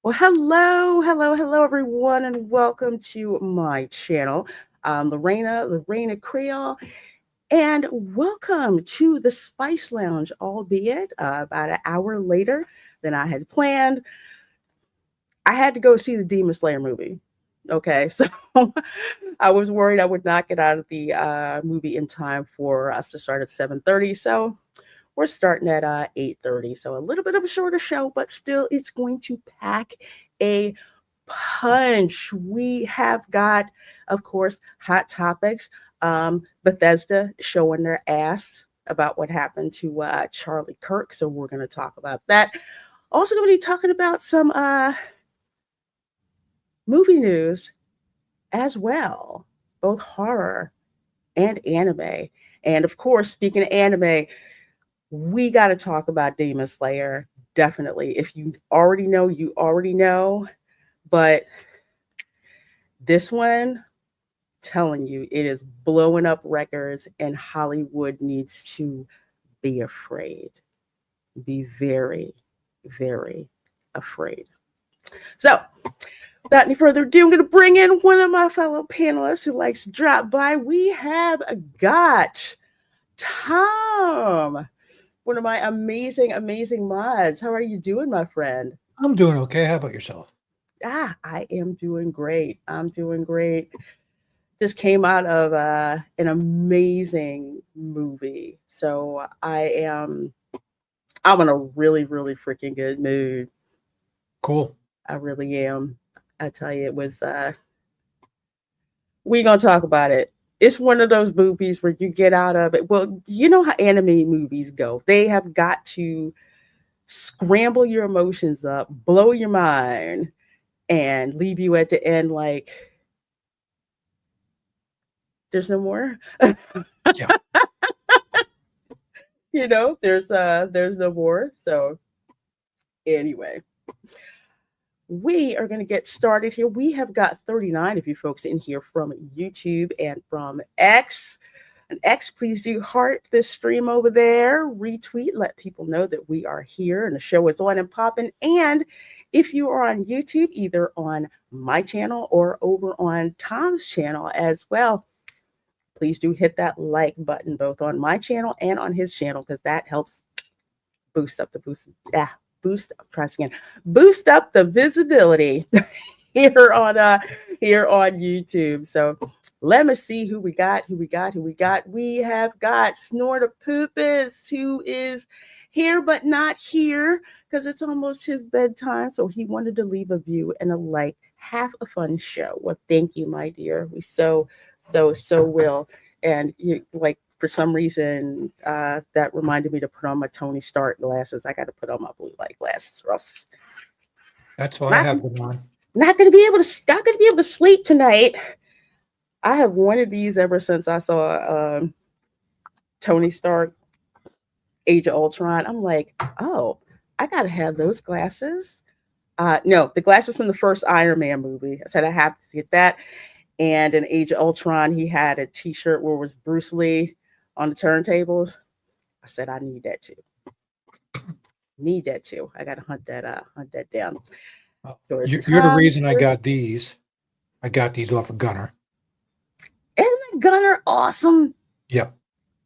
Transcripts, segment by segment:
Well, hello, everyone, and welcome to my channel. Reina Creole, and welcome to the Spice Lounge, albeit about an hour later than I had planned. I had to go see the Demon Slayer movie. Okay, so I was worried I would not get out of the movie in time for us to start at 7:30. So we're starting at 8:30. So a little bit of a shorter show, but still it's going to pack a punch. We have got, of course, hot topics. Bethesda showing their ass about what happened to Charlie Kirk. So we're going to talk about that. Also going to be talking about some movie news as well, both horror and anime. And of course, speaking of anime, we got to talk about Demon Slayer. Definitely. If you already know, you already know. But this one, telling you, it is blowing up records, and Hollywood needs to be afraid. Be very, very afraid. So, without any further ado, I'm going to bring in one of my fellow panelists who likes to drop by. We have got Tom, one of my amazing, amazing mods. How are you doing, my friend? I'm doing okay. How about yourself? I am doing great. I'm doing great. Just came out of an amazing movie. So I'm in a really, really freaking good mood. Cool. I really am. I tell you, it was we gonna talk about it. It's one of those movies where you get out of it. Well, you know how anime movies go. They have got to scramble your emotions up, blow your mind, and leave you at the end like there's no more. Yeah. There's no more. So anyway, we are going to get started here. We have got 39 of you folks in here from YouTube and from X. And X, please do heart this stream over there, retweet, let people know that we are here and the show is on and popping. And if you are on YouTube, either on my channel or over on Tom's channel as well, please do hit that like button both on my channel and on his channel because that helps boost up the boost up, try again, boost up the visibility here on YouTube. So let me see who we got. We have got Snortopoopas, who is here but not here because it's almost his bedtime. So he wanted to leave a view and a like. Have a fun show. Well, thank you, my dear. We so will. And you like for some reason that reminded me to put on my Tony Stark glasses. I got to put on my blue light glasses, or else That's why I not have them on. not gonna be able to sleep tonight. I have wanted these ever since I saw Tony Stark Age of Ultron. I'm like, oh, I gotta have those glasses. No, the glasses from the first Iron Man movie. I said I have to get that. And in Age of Ultron, he had a T-shirt where it was Bruce Lee on the turntables. I said I need that too. Need that too. I gotta hunt that down. So it's You're the time reason I for got these. I got these off of Gunner. Isn't Gunner awesome? Yep.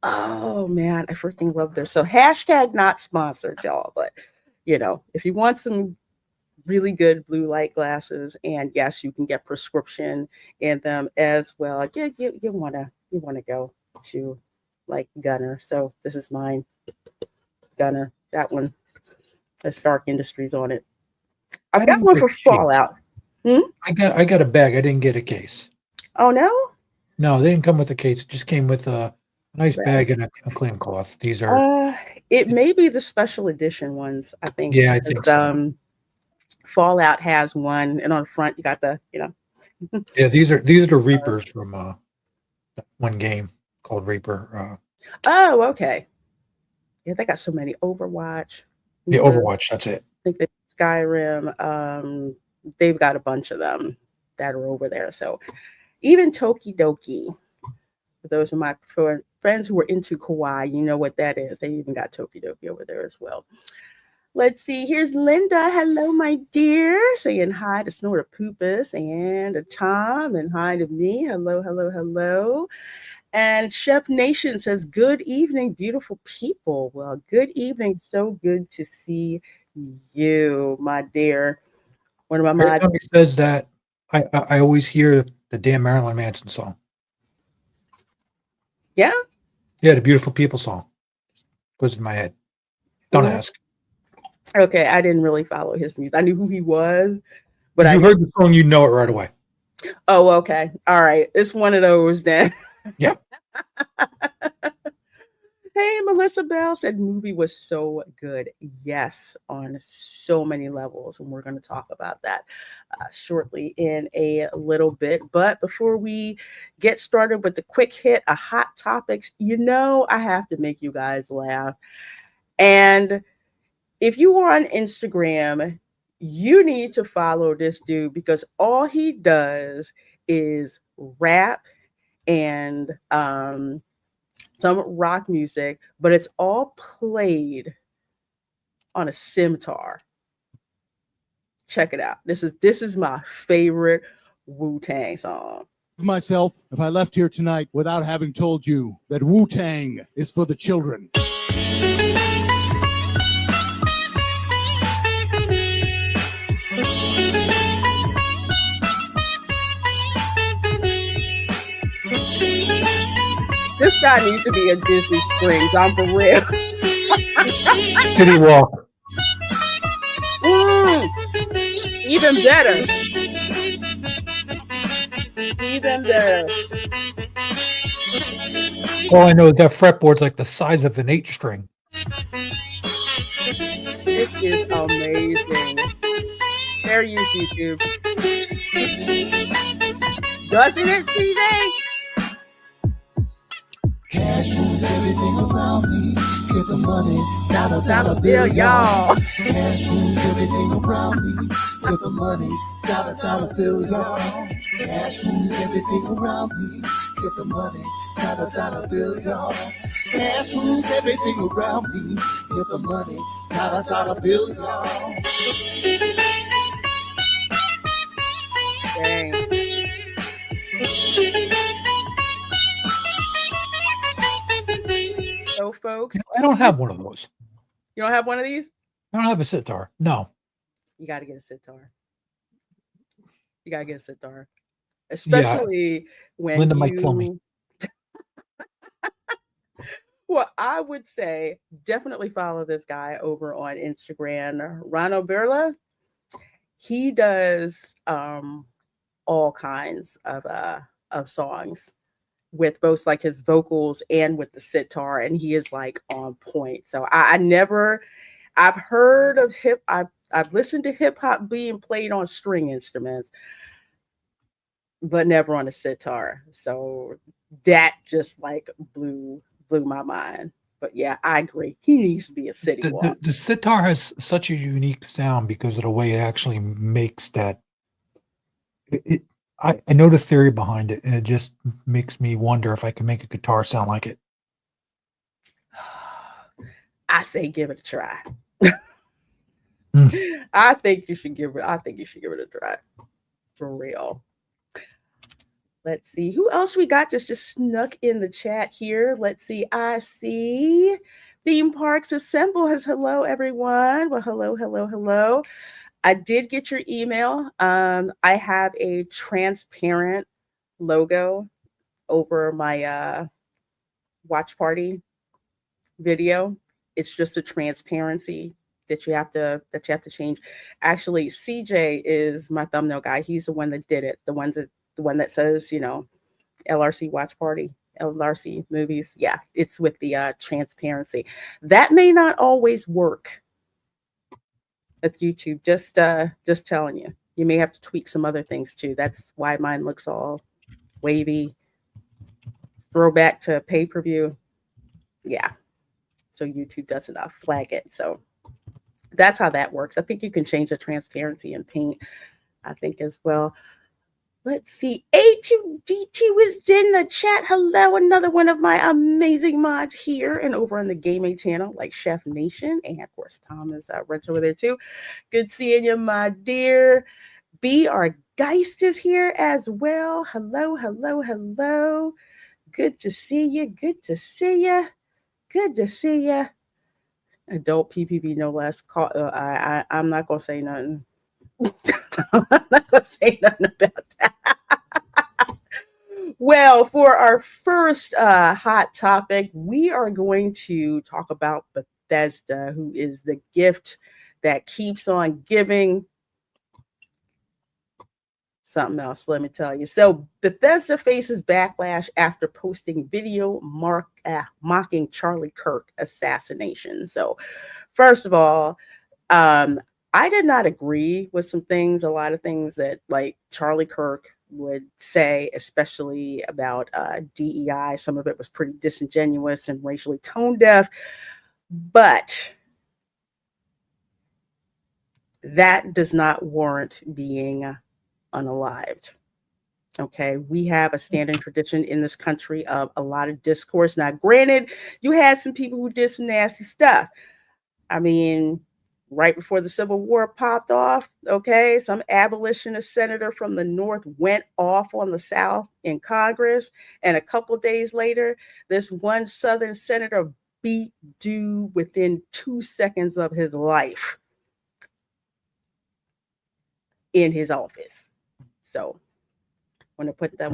Oh man, I freaking love this. So hashtag not sponsored, y'all. But if you want some really good blue light glasses, and yes, you can get prescription in them as well. Yeah, you wanna go to like Gunner. So this is mine, Gunner. That one, the Stark Industries on it. I've I got didn't one get for a case. Fallout. Hmm? I got a bag. I didn't get a case. Oh no, No, they didn't come with a case. It just came with a nice right. bag and a clean cloth. These are, Uh, it may be the special edition ones. I think yeah, I think 'cause, so. Fallout has one, and on the front you got the. Yeah, these are the Reapers from one game called Reaper. Oh, okay. Yeah, they got so many. Overwatch. Yeah, The Overwatch. That's it. I think the Skyrim. They've got a bunch of them that are over there. So even Tokidoki. For those of my friends who were into Kawaii, you know what that is. They even got Tokidoki over there as well. Let's see. Here's Linda. Hello, my dear. Saying hi to Snort Poopus and to Tom and hi to me. Hello, hello, hello. And Chef Nation says, good evening, beautiful people. Well, good evening. So good to see you, my dear. One of my Every mods. time he says that, I always hear the damn Marilyn Manson song. Yeah? Yeah, the Beautiful People song goes in my head. Don't ask. Okay, I didn't really follow his music. I knew who he was, but If you heard the song, you know it right away. Oh, okay. All right. It's one of those then. Yeah. Hey, Melissa Bell said movie was so good. Yes, on so many levels. And we're going to talk about that shortly in a little bit. But before we get started with the quick hit of hot topics, I have to make you guys laugh. And if you are on Instagram, you need to follow this dude because all he does is rap and some rock music, but it's all played on a scimitar. Check it out. This is my favorite Wu-Tang song. Myself, if I left here tonight without having told you that Wu-Tang is for the children. This guy needs to be at Disney Springs. I'm for real. City Walk. Even better. Even better. All I know is that fretboard's like the size of an 8-string. This is amazing. Fair use, YouTube. Doesn't it, CJ? Cash moves everything around me. Get the money, dollar bill, y'all. Cash moves everything around me. Get the money, dollar bill, y'all. Cash moves everything around me. Get the money, dollar bill, y'all. Cash moves everything around me. Get the money, dollar bill, y'all. Dang. So, folks, I don't have one of those. You don't have one of these? I don't have a sitar. No. You got to get a sitar. You got to get a sitar. Especially when Linda might kill me. Well, I would say definitely follow this guy over on Instagram, Rano Berla. He does all kinds of songs with both like his vocals and with the sitar, and he is like on point. So I've heard of I've listened to hip hop being played on string instruments, but never on a sitar. So that just like blew my mind. But yeah, I agree. He needs to be a city walk. The sitar has such a unique sound because of the way it actually makes that. I know the theory behind it, and it just makes me wonder if I can make a guitar sound like it. I say give it a try. I think you should give it a try. For real. Let's see who else we got just snuck in the chat here. Let's see. I see Theme Parks Assemble has hello everyone. Well, hello. I did get your email. I have a transparent logo over my watch party video. It's just a transparency that you have to change. Actually, CJ is my thumbnail guy. He's the one that did it. The one that says, LRC watch party, LRC movies. Yeah, it's with the transparency. That may not always work with YouTube. Just telling you. You may have to tweak some other things too. That's why mine looks all wavy. Throwback to pay-per-view. Yeah. So YouTube doesn't flag it. So that's how that works. I think you can change the transparency in Paint, I think, as well. Let's see. A2D2 is in the chat. Hello, another one of my amazing mods here and over on the gaming channel, like Chef Nation. And of course, Thomas Wrench over there too. Good seeing you, my dear. B. Our Geist is here as well. Hello, hello, hello. Good to see you. Good to see you. Good to see you. Adult PPP, no less. I'm not going to say nothing. I'm not going to say nothing about that. Well, for our first hot topic, we are going to talk about Bethesda, who is the gift that keeps on giving. Something else, let me tell you. So Bethesda faces backlash after posting video mocking Charlie Kirk assassination. So first of all, I did not agree with some things, a lot of things that like Charlie Kirk would say, especially about DEI. Some of it was pretty disingenuous and racially tone deaf, but that does not warrant being unalived. Okay, we have a standing tradition in this country of a lot of discourse. Now, granted, you had some people who did some nasty stuff. I mean, right before the Civil War popped off, okay, some abolitionist senator from the North went off on the South in Congress, and a couple days later, this one Southern senator beat dude within 2 seconds of his life in his office. So, want to put that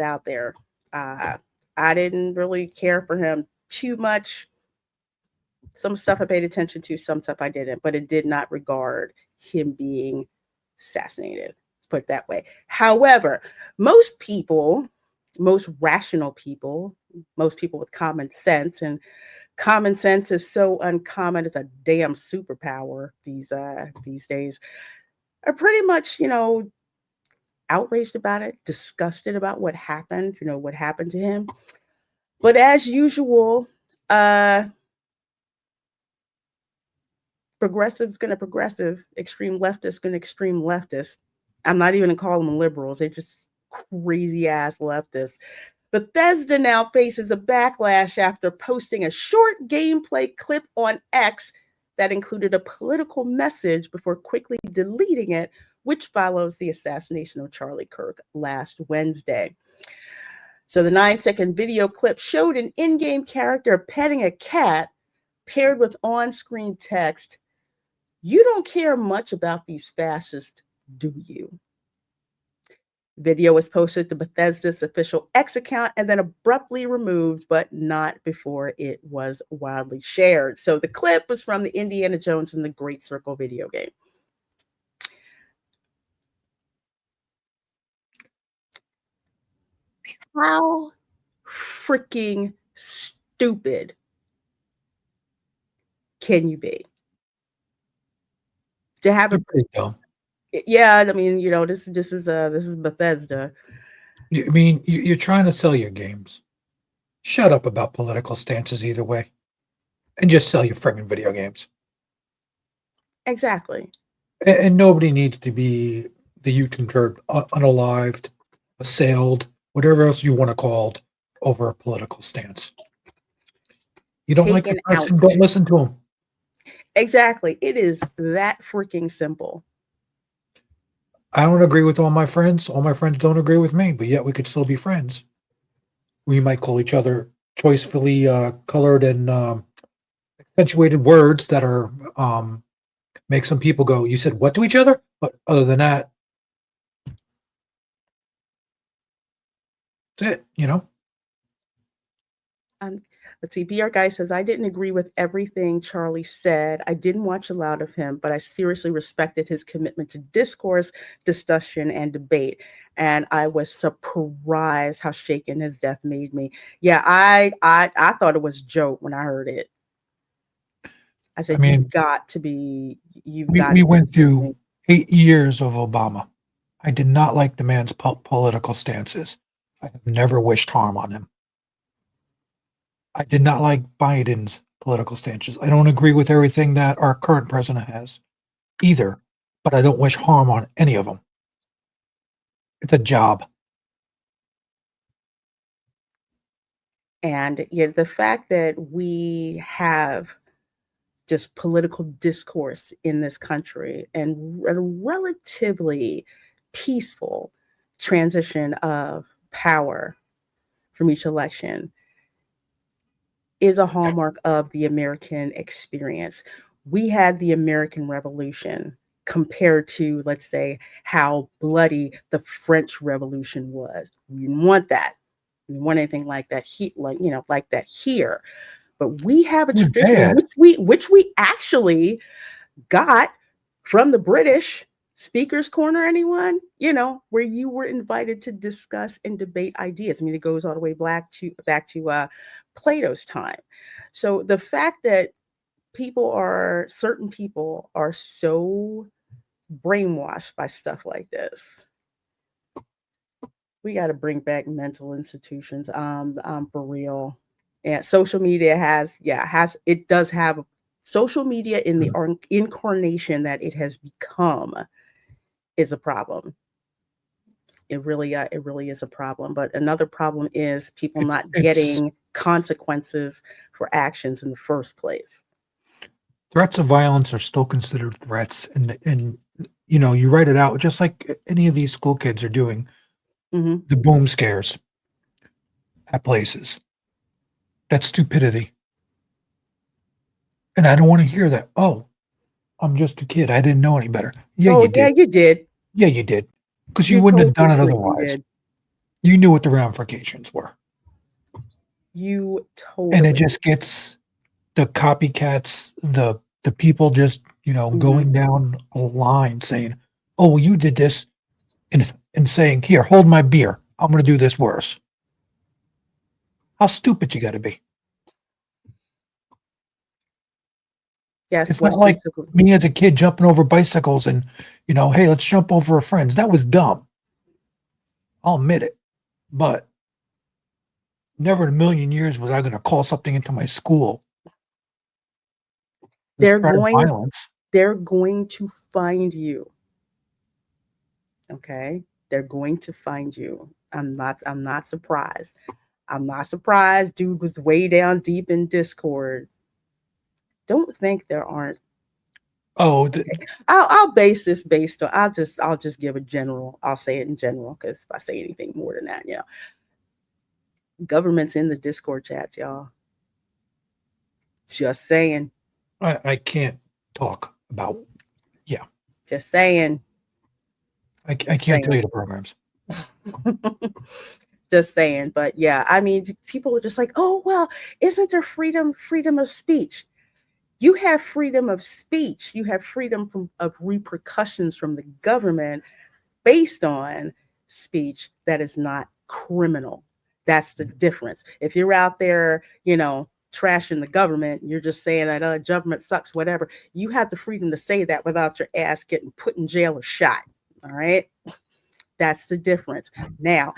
out there. I didn't really care for him too much. Some stuff I paid attention to, some stuff I didn't, but it did not regard him being assassinated. Let's put it that way. However, most people, most rational people, most people with common sense, and common sense is so uncommon, it's a damn superpower these days, are pretty much, outraged about it, disgusted about what happened, what happened to him. But as usual, progressive's going to progressive, extreme leftist going to extreme leftist. I'm not even going to call them liberals. They're just crazy ass leftists. Bethesda now faces a backlash after posting a short gameplay clip on X that included a political message before quickly deleting it, which follows the assassination of Charlie Kirk last Wednesday. So the 9-second video clip showed an in-game character petting a cat paired with on-screen text, "You don't care much about these fascists, do you?" Video was posted to Bethesda's official X account and then abruptly removed, but not before it was widely shared. So the clip was from the Indiana Jones and the Great Circle video game. How freaking stupid can you be? To have a Pretty dumb. Yeah, I mean, this is Bethesda. I mean, you're trying to sell your games. Shut up about political stances either way, and just sell your friggin' video games. Exactly. And nobody needs to be the YouTube term unalived, assailed, whatever else you want to call it, over a political stance. You don't like the Taken person, out. don't listen to them. Exactly. It is that freaking simple. I don't agree with all my friends. All my friends don't agree with me, but yet we could still be friends. We might call each other choicefully colored and accentuated words that are make some people go, "You said what to each other?" But other than that, that's it. Let's see. BR Guy says, "I didn't agree with everything Charlie said. I didn't watch a lot of him, but I seriously respected his commitment to discourse, discussion, and debate. And I was surprised how shaken his death made me." Yeah, I thought it was a joke when I heard it. I said, I mean, you've got to be. we went through 8 years of Obama. I did not like the man's political stances. I have never wished harm on him. I did not like Biden's political stances. I don't agree with everything that our current president has either, but I don't wish harm on any of them. It's a job. And the fact that we have just political discourse in this country and a relatively peaceful transition of power from each election is a hallmark of the American experience. We had the American Revolution compared to, let's say, how bloody the French Revolution was. We didn't want that. We didn't want anything like that like that here. But we have a tradition which we actually got from the British Speaker's Corner, anyone, where you were invited to discuss and debate ideas. I mean, it goes all the way back to Plato's time. So the fact that certain people are so brainwashed by stuff like this, we got to bring back mental institutions, for real. And social media does have social media in the incarnation that it has become is a problem. It really is a problem. But another problem is people not getting consequences for actions in the first place. Threats of violence are still considered threats, and you write it out just like any of these school kids are doing. Mm-hmm. The boom scares at places. That's stupidity. And I don't want to hear that. Oh, I'm just a kid. I didn't know any better. Yeah, you did. Yeah, you did. Yeah, you did. Because you wouldn't have done it otherwise. You knew what the ramifications were. You totally. And it just gets the copycats, the people just, going down a line saying, oh, you did this, and saying, here, hold my beer. I'm going to do this worse. How stupid you got to be. Yes, it's not like me as a kid jumping over bicycles and, hey, let's jump over our friends. That was dumb. I'll admit it. But never in a million years was I going to call something into my school. They're going to find you. Okay? They're going to find you. I'm not surprised. I'm not surprised. Dude was way down deep in Discord. Don't think there aren't. Oh, I'll base this based on. I'll just give a general. I'll say it in general because if I say anything more than that, government's in the Discord chats, y'all. Just saying. I can't talk about. Yeah. Just saying. I can't tell you the programs. Just saying, but yeah, I mean, people are just like, oh well, isn't there freedom of speech? You have freedom of speech. You have freedom of repercussions from the government based on speech that is not criminal. That's the difference. If you're out there, trashing the government, you're just saying that government sucks, whatever. You have the freedom to say that without your ass getting put in jail or shot. All right. That's the difference. Now,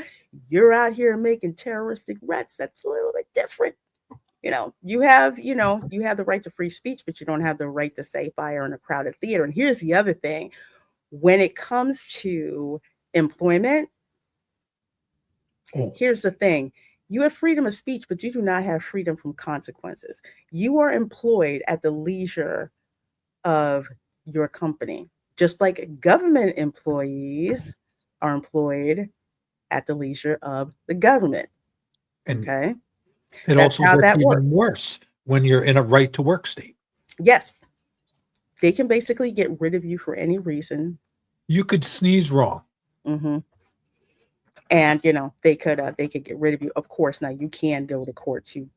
you're out here making terroristic threats. That's a little bit different. You have the right to free speech, but you don't have the right to say fire in a crowded theater. And here's the other thing. When it comes to employment, here's the thing. You have freedom of speech, but you do not have freedom from consequences. You are employed at the leisure of your company, just like government employees are employed at the leisure of the government. Okay. It also gets even worse when you're in a right to work state. Yes. They can basically get rid of you for any reason. You could sneeze wrong. Mm-hmm. And, they could get rid of you. Of course, now you can go to court to,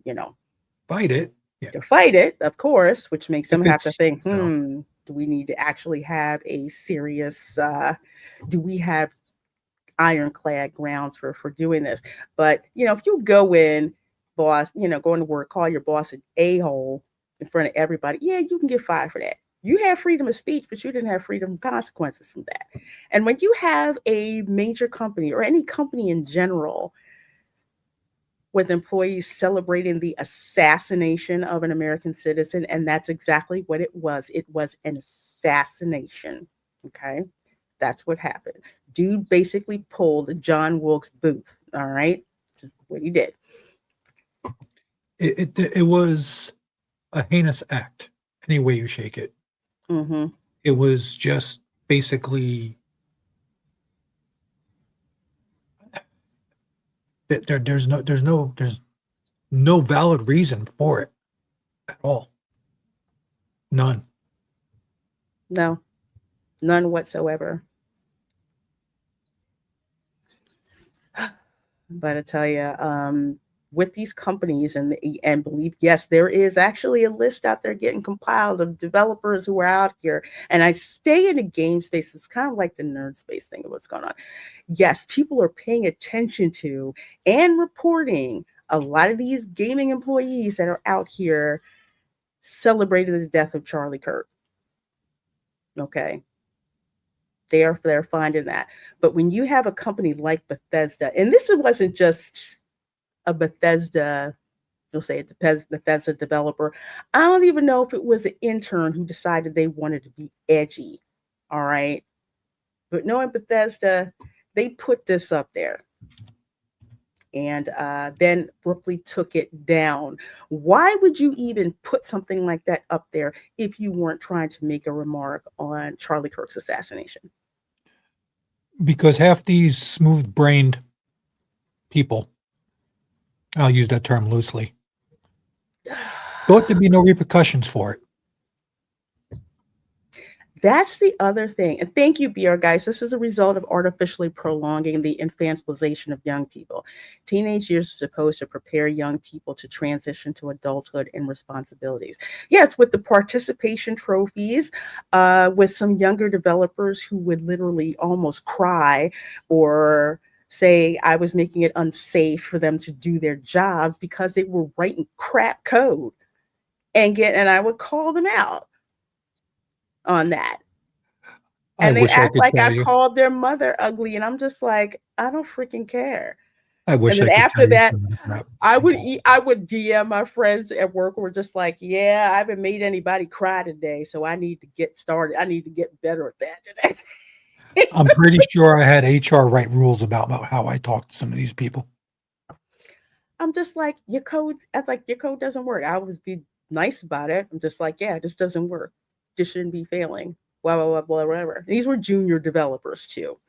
fight it. Yeah. To fight it, of course, which makes them have to think, do we need to actually have a serious, do we have ironclad grounds for doing this? But, if you go in, boss, going to work, call your boss an a-hole in front of everybody, you can get fired for that. You have freedom of speech, but you didn't have freedom of consequences from that. And when you have a major company or any company in general with employees celebrating the assassination of an American citizen, and that's exactly what it was. It was an assassination. Okay? That's what happened. Dude basically pulled John Wilkes Booth. All right. This is what he did. It was a heinous act, any way you shake it. Mm-hmm. It was just basically that there's no valid reason for it at all. None. No, none whatsoever. But I tell you, with these companies and believe, yes, there is actually a list out there getting compiled of developers who are out here. And I stay in the game space. It's kind of like the nerd space thing of what's going on. Yes, people are paying attention to and reporting a lot of these gaming employees that are out here celebrating the death of Charlie Kirk. Okay. They're finding that. But when you have a company like Bethesda, and this wasn't just a Bethesda, you'll say it's a Bethesda developer. I don't even know if it was an intern who decided they wanted to be edgy. All right. But knowing Bethesda, they put this up there. And then abruptly took it down. Why would you even put something like that up there if you weren't trying to make a remark on Charlie Kirk's assassination? Because half these smooth-brained people, I'll use that term loosely, thought there'd be no repercussions for it. That's the other thing. And thank you, BR guys. This is a result of artificially prolonging the infantilization of young people. Teenage years are supposed to prepare young people to transition to adulthood and responsibilities. Yeah, it's with the participation trophies, with some younger developers who would literally almost cry or say I was making it unsafe for them to do their jobs because they were writing crap code. And I would call them out on that. And they act like I called their mother ugly. And I'm just like, I don't freaking care. I wish and then I could after that, I would DM my friends at work who were just like, yeah, I haven't made anybody cry today. So I need to get started. I need to get better at that today. I'm pretty sure I had HR write rules about how I talk to some of these people. I'm just like, your code doesn't work. I always be nice about it. I'm just like, yeah, this doesn't work. This shouldn't be failing. Blah, blah, blah, blah, whatever. These were junior developers too,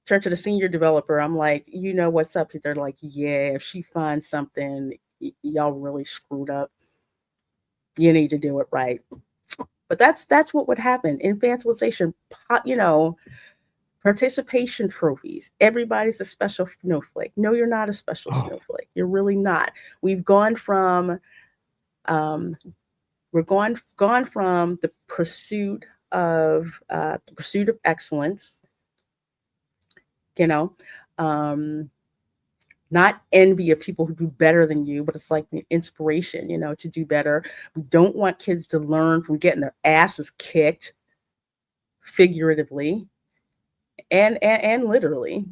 Turn to the senior developer. I'm like, you know what's up? They're like, yeah, if she finds something, y'all really screwed up. You need to do it right. But that's what would happen. Infantilization, participation trophies. Everybody's a special snowflake. No, you're not a special snowflake. You're really not. We've gone from gone from the pursuit of excellence, not envy of people who do better than you, but it's like the inspiration, to do better. We don't want kids to learn from getting their asses kicked, figuratively and literally.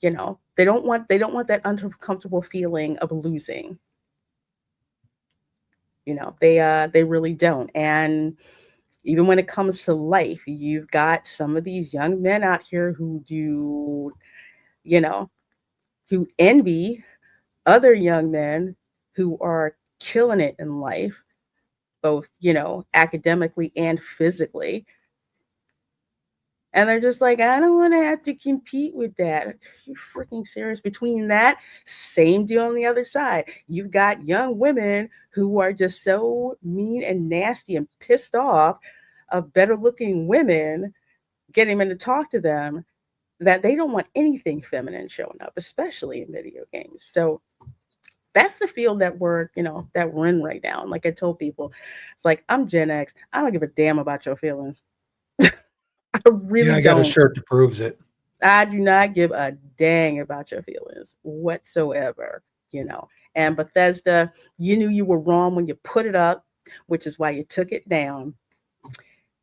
They don't want that uncomfortable feeling of losing. They really don't. And even when it comes to life, you've got some of these young men out here who do, who envy other young men who are killing it in life, both, academically and physically. And they're just like, I don't want to have to compete with that. Are you freaking serious? Between that, same deal on the other side. You've got young women who are just so mean and nasty and pissed off of better looking women, getting them to talk to them, that they don't want anything feminine showing up, especially in video games. So that's the field that we're in right now. And like I told people, it's like, I'm Gen X. I don't give a damn about your feelings. I really I got don't. a shirt that proves it. I do not give a dang about your feelings whatsoever, And Bethesda, you knew you were wrong when you put it up, which is why you took it down.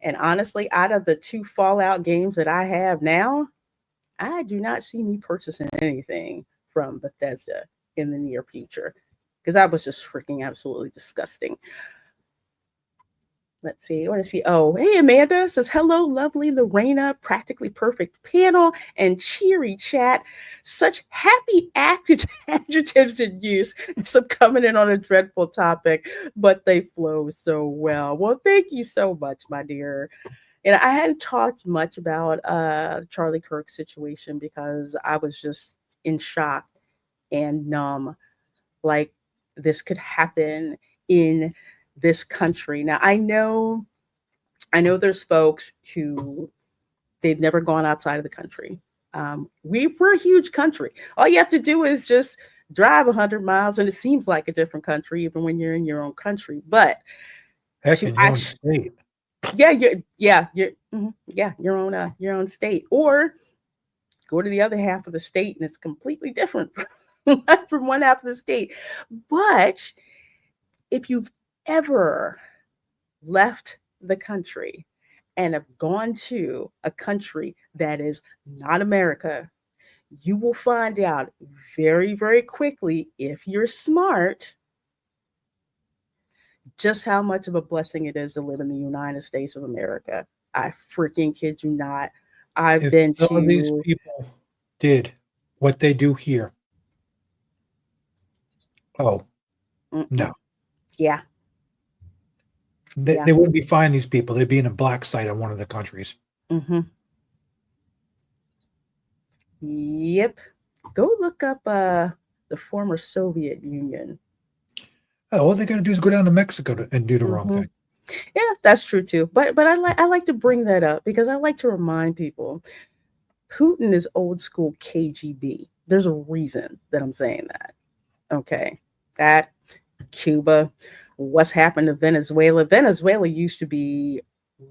And honestly, out of the 2 Fallout games that I have now, I do not see me purchasing anything from Bethesda in the near future, because that was just freaking absolutely disgusting. Let's see. What is she? Oh, hey, Amanda says, hello, lovely Lorena, practically perfect panel and cheery chat. Such happy adjectives in use. So coming in on a dreadful topic, but they flow so well. Well, thank you so much, my dear. And I hadn't talked much about Charlie Kirk's situation because I was just in shock and numb. Like this could happen in this country. Now I know there's folks who they've never gone outside of the country. We're a huge country. All you have to do is just drive 100 miles and it seems like a different country, even when you're in your own country. But Heck, in your own state. Yeah, your own state, or go to the other half of the state and it's completely different from one half of the state. But if you've ever left the country and have gone to a country that is not America, you will find out very, very quickly, if you're smart, just how much of a blessing it is to live in the United States of America. I freaking kid you not. I've been Some of these to. people did what they do here. Oh, no. Yeah. They wouldn't be finding these people. They'd be in a black site in one of the countries. Mm-hmm. Yep. Go look up the former Soviet Union. Oh, all they got to do is go down to Mexico and do the wrong thing. Yeah, that's true too. But I like to bring that up because I like to remind people Putin is old school KGB. There's a reason that I'm saying that. Okay. That, Cuba, what's happened to Venezuela? Venezuela used to be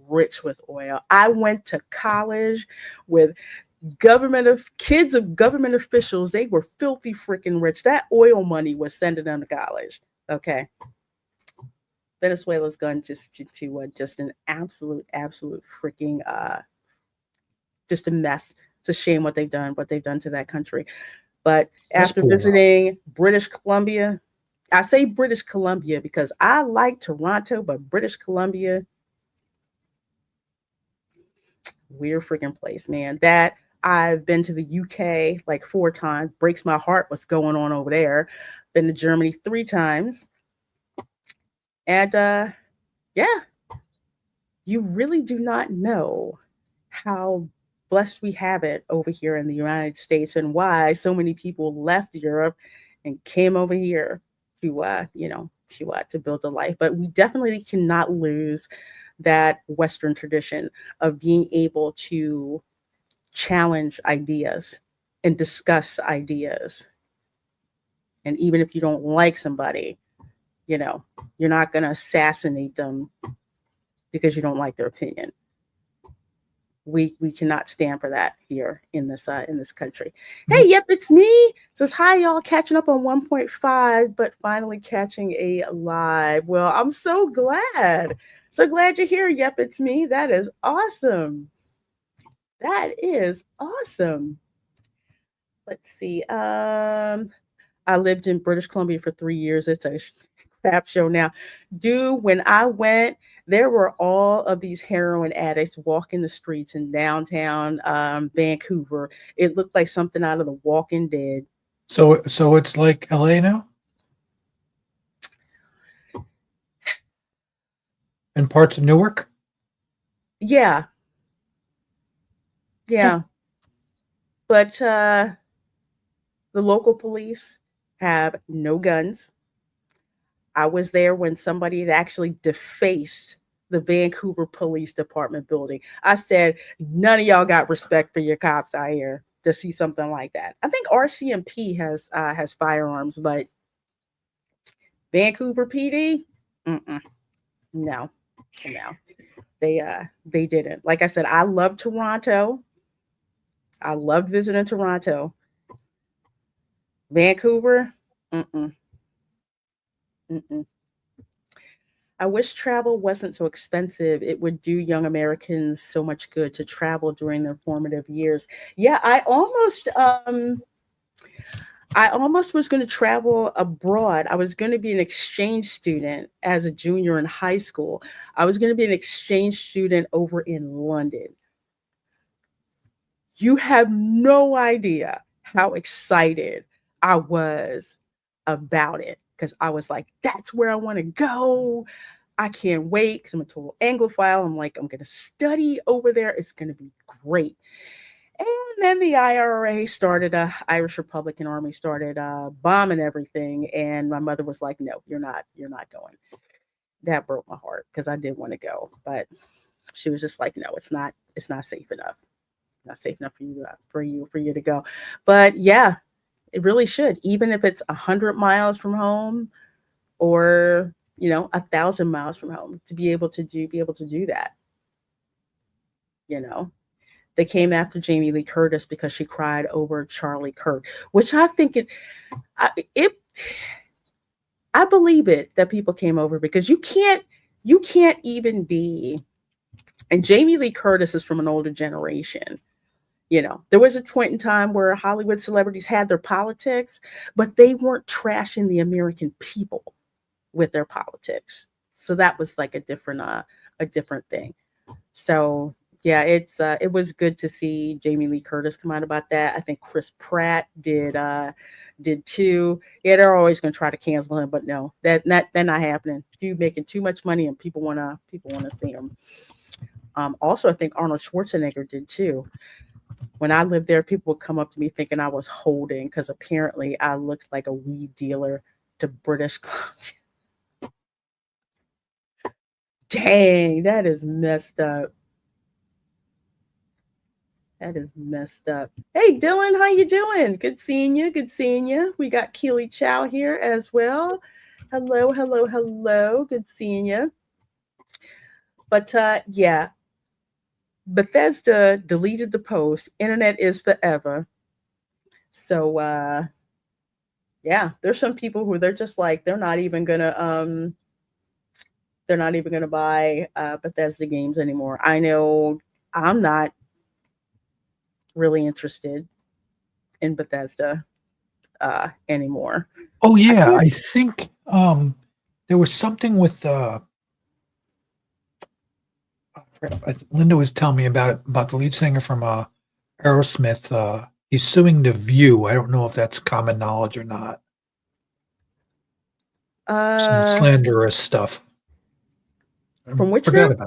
rich with oil. I went to college with kids of government officials. They were filthy freaking rich. That oil money was sending them to college. Okay. Venezuela's gone just to just an absolute freaking just a mess. It's a shame what they've done to that country. But after visiting British Columbia, I say British Columbia because I like Toronto, but British Columbia, weird freaking place, man. That I've been to the UK like 4 times. Breaks my heart what's going on over there. Been to Germany 3 times. And yeah, you really do not know how blessed we have it over here in the United States and why so many people left Europe and came over here to to build a life. But we definitely cannot lose that Western tradition of being able to challenge ideas and discuss ideas. And even if you don't like somebody, you're not going to assassinate them because you don't like their opinion. We cannot stand for that here in this country. Hey, yep, it's me. Says hi, y'all. Catching up on 1.5, but finally catching a live. Well, I'm so glad. So glad you're here. Yep, it's me. That is awesome. That is awesome. Let's see. I lived in British Columbia for 3 years. It's a crap show now. Dude, when I went, there were all of these heroin addicts walking the streets in downtown Vancouver. It looked like something out of The Walking Dead. So it's like LA now? And parts of Newark? Yeah. But the local police have no guns. I was there when somebody had actually defaced the Vancouver Police Department building. I said, none of y'all got respect for your cops out here to see something like that. I think RCMP has firearms, but Vancouver PD, no, they didn't. Like I said, I love Toronto. I loved visiting Toronto. Vancouver, I wish travel wasn't so expensive. It would do young Americans so much good to travel during their formative years. Yeah, I I almost was going to travel abroad. I was going to be an exchange student as a junior in high school. I was going to be an exchange student over in London. You have no idea how excited I was about it because I was like, that's where I want to go. I can't wait because I'm a total Anglophile. I'm like, I'm going to study over there. It's going to be great. And then the IRA started, Irish Republican Army started bombing everything. And my mother was like, no, you're not going. That broke my heart because I did want to go. But she was just like, no, it's not safe enough. Not safe enough for you to go. But yeah, it really should. Even if it's 100 miles from home or 1,000 miles from home to be able to do that. They came after Jamie Lee Curtis because she cried over Charlie Kirk, which I think I believe it that people came over because you can't even be. And Jamie Lee Curtis is from an older generation. There was a point in time where Hollywood celebrities had their politics, but they weren't trashing the American people with their politics. So that was like a different thing. So yeah, it was good to see Jamie Lee Curtis come out about that. I think Chris Pratt did too. Yeah, they're always going to try to cancel him, but no, they're not happening. Dude making too much money, and people wanna see him. Also, I think Arnold Schwarzenegger did too. When I lived there, people would come up to me thinking I was holding because apparently I looked like a weed dealer to British. Dang, that is messed up. That is messed up. Hey, Dylan, how you doing? Good seeing you. Good seeing you. We got Keely Chow here as well. Hello, hello, hello. Good seeing you. But yeah, Bethesda deleted the post. Internet is forever. So yeah, there's some people who they're just like they're not even gonna buy Bethesda games anymore. I know I'm not really interested in Bethesda anymore. Oh yeah, I think there was something with Linda was telling me about the lead singer from Aerosmith. He's suing The View. I don't know if that's common knowledge or not. Some slanderous stuff. From which forgot group?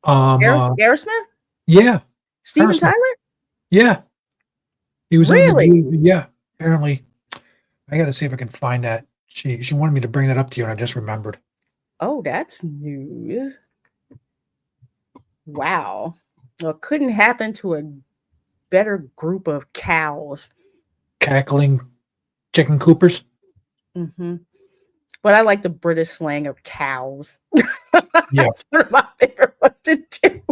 about it. Aerosmith? Yeah. Steven Aerosmith. Tyler? Yeah. He was on The Really? View. Yeah. Apparently. I got to see if I can find that. She wanted me to bring that up to you, and I just remembered. Oh, that's news. Wow. Well, it couldn't happen to a better group of cows. Cackling chicken coopers. Mm-hmm. But I like the British slang of cows. Yeah. That's one of my favorite ones to do.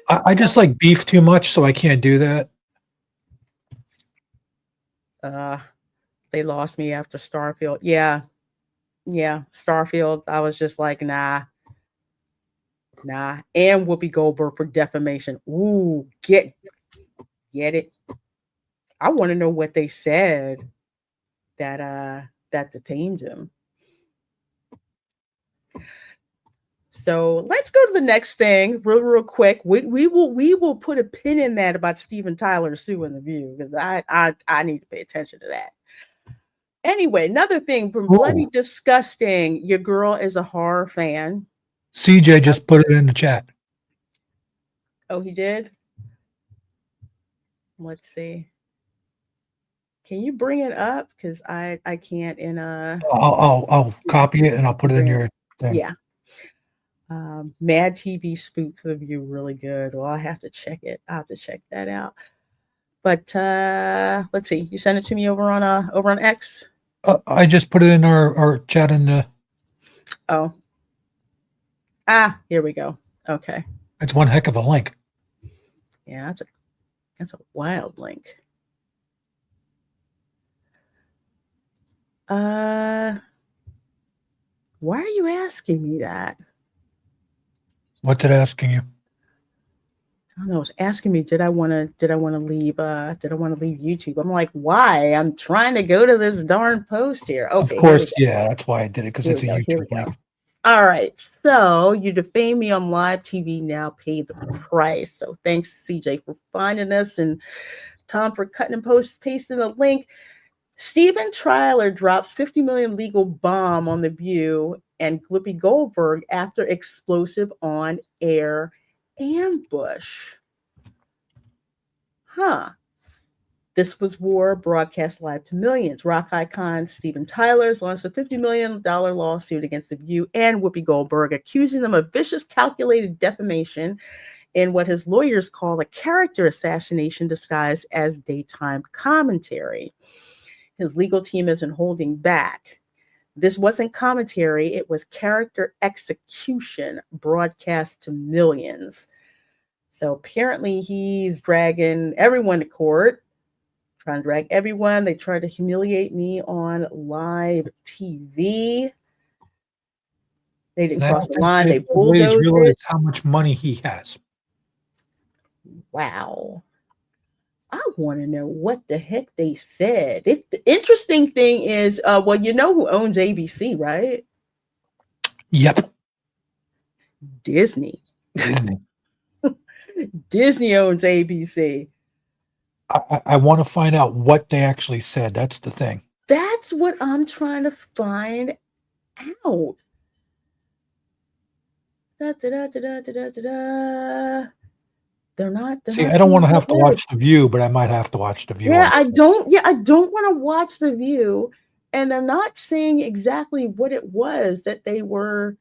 I just like beef too much, so I can't do that. They lost me after Starfield. Yeah. Starfield. I was just like, nah. And Whoopi Goldberg for defamation. Ooh, get it. I want to know what they said that defamed him. So let's go to the next thing real quick. We will put a pin in that about Steven Tyler suing The View because I need to pay attention to that. Anyway, another thing from Bloody Disgusting. Your girl is a horror fan. CJ just put it in the chat. Oh, he did? Let's see. Can you bring it up? Because I can't in a. I'll copy it and I'll put it in your thing. Yeah. Mad TV spooked The View really good. Well, I have to check it. I'll have to check that out. But let's see. You sent it to me over on X. I just put it in our chat in the. Oh. Here we go. Okay. It's one heck of a link. Yeah, that's a wild link. Why are you asking me that? What's it asking you? I don't know, it's asking me, did I want to leave YouTube? I'm like, why? I'm trying to go to this darn post here. Of Okay, here we course, go. yeah, that's why I did it, because Here it's we a go. Here we YouTube link. go. All right. So you defame me on live TV, now pay the price. So thanks, CJ, for finding us, and Tom for cutting and pasting a link. Steven Tyler drops 50 million legal bomb on The View and Whoopi Goldberg after explosive on-air ambush. Huh. This Was War broadcast live to millions. Rock icon Steven Tyler has launched a $50 million lawsuit against The View and Whoopi Goldberg, accusing them of vicious, calculated defamation in what his lawyers call a character assassination disguised as daytime commentary. His legal team isn't holding back. This wasn't commentary, it was character execution broadcast to millions. So apparently he's dragging everyone to court, trying to drag everyone. They tried to humiliate me on live TV. They didn't cross the line. They bulldozed it. How much money he has. Wow. I want to know what the heck they said. The interesting thing is, well, you know who owns ABC, right? Yep. Disney. Disney. Disney owns ABC. I want to find out what they actually said. That's the thing. That's what I'm trying to find out. Da, da, da, da, da, da, da. They're not. See, I don't want to have to watch The View, but I might have to watch The View. Yeah, I don't want to watch The View, and they're not saying exactly what it was that they were